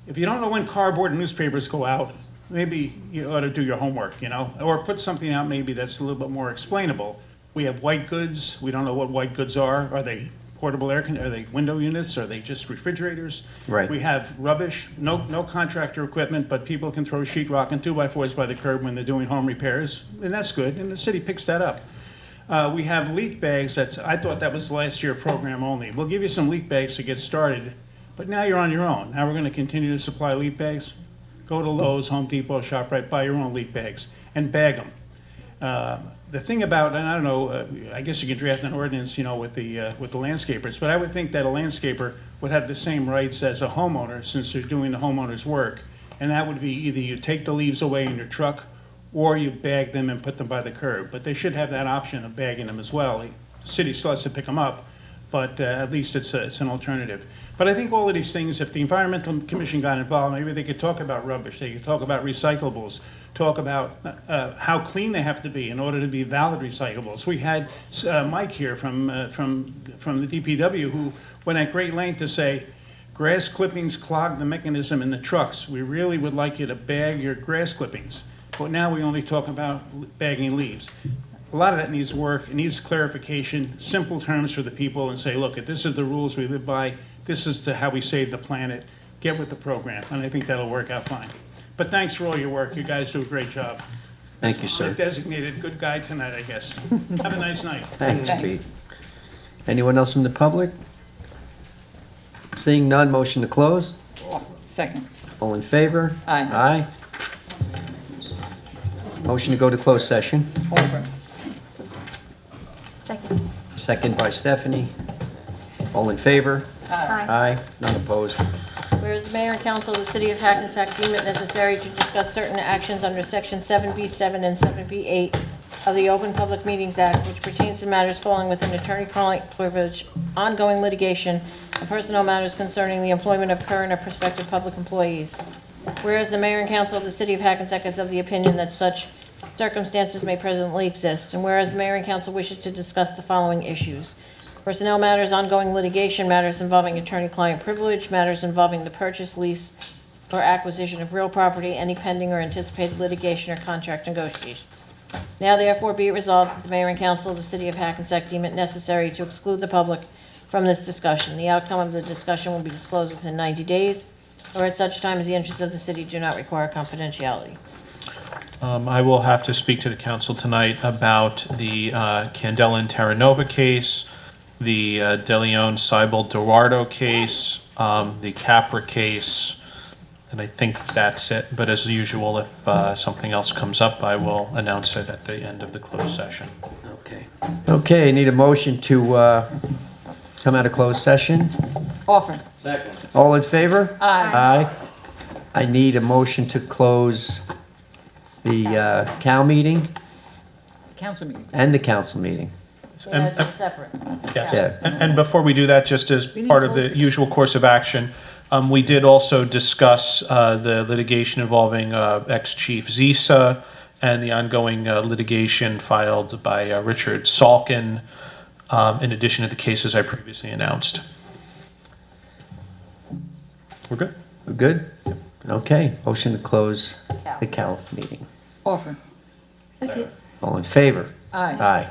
if you don't know when cardboard and newspapers go out, maybe you ought to do your homework, or put something out maybe that's a little bit more explainable. We have white goods. We don't know what white goods are. Are they portable are they window units? Are they just refrigerators? Right. We have rubbish, no contractor equipment, but people can throw sheetrock and 2x4s by the curb when they're doing home repairs, and that's good, and the city picks that up. We have leaf bags. I thought that was last year program only. We'll give you some leaf bags to get started, But now you're on your own. Now we're gonna continue to supply leaf bags. Go to Lowe's, Home Depot, ShopRite, buy your own leaf bags and bag them. The thing about, and I don't know, I guess you can draft an ordinance, with the landscapers, but I would think that a landscaper would have the same rights as a homeowner since they're doing the homeowner's work. And that would be either you take the leaves away in your truck or you bag them and put them by the curb. But they should have that option of bagging them as well. The city still has to pick them up, but at least it's an alternative. But I think all of these things, if the Environmental Commission got involved, maybe they could talk about rubbish, they could talk about recyclables, talk about how clean they have to be in order to be valid recyclables. We had Mike here from the DPW who went at great length to say, grass clippings clog the mechanism in the trucks. We really would like you to bag your grass clippings. But now we only talk about bagging leaves. A lot of that needs work, it needs clarification, simple terms for the people and say, look, this is the rules we live by, this is how we save the planet, get with the program, and I think that'll work out fine. But thanks for all your work, you guys do a great job. Thank you, sir. I'm designated good guy tonight, I guess. Have a nice night. Thanks, Pete. Anyone else from the public? Seeing none, motion to close. Second. All in favor? Aye. Aye. Motion to go to closed session. Over. Second. Second by Stephanie. All in favor? Aye. Aye. None opposed. Whereas the mayor and council of the city of Hackensack deem it necessary to discuss certain actions under section 7B7 and 7B8 of the Open Public Meetings Act, which pertains to matters falling within attorney-client privilege, ongoing litigation, and personnel matters concerning the employment of current or prospective public employees. Whereas the mayor and council of the city of Hackensack is of the opinion that such circumstances may presently exist, and whereas the mayor and council wishes to discuss the following issues: personnel matters, ongoing litigation, matters involving attorney-client privilege, matters involving the purchase, lease, or acquisition of real property, any pending or anticipated litigation or contract negotiations. Now therefore be it resolved that the mayor and council of the city of Hackensack deem it necessary to exclude the public from this discussion. The outcome of the discussion will be disclosed within 90 days, or at such time as the interests of the city do not require confidentiality. I will have to speak to the council tonight about the Candela and Terranova case, the De Leon Seibel Duardo case, the Capra case, and I think that's it. But as usual, if something else comes up, I will announce it at the end of the closed session. Okay. Okay, need a motion to come out of closed session. Offer. Second. All in favor? Aye. Aye. I need a motion to close the CAL meeting Council meeting. and the council meeting. Yeah, it's separate. Yes. Yeah. And before we do that, just as part of the usual course of action, we did also discuss the litigation involving ex-chief Zisa and the ongoing litigation filed by Richard Salkin, in addition to the cases I previously announced. We're good? We're good? Okay, motion to close the CAL meeting. Offer. All in favor? Aye. Aye.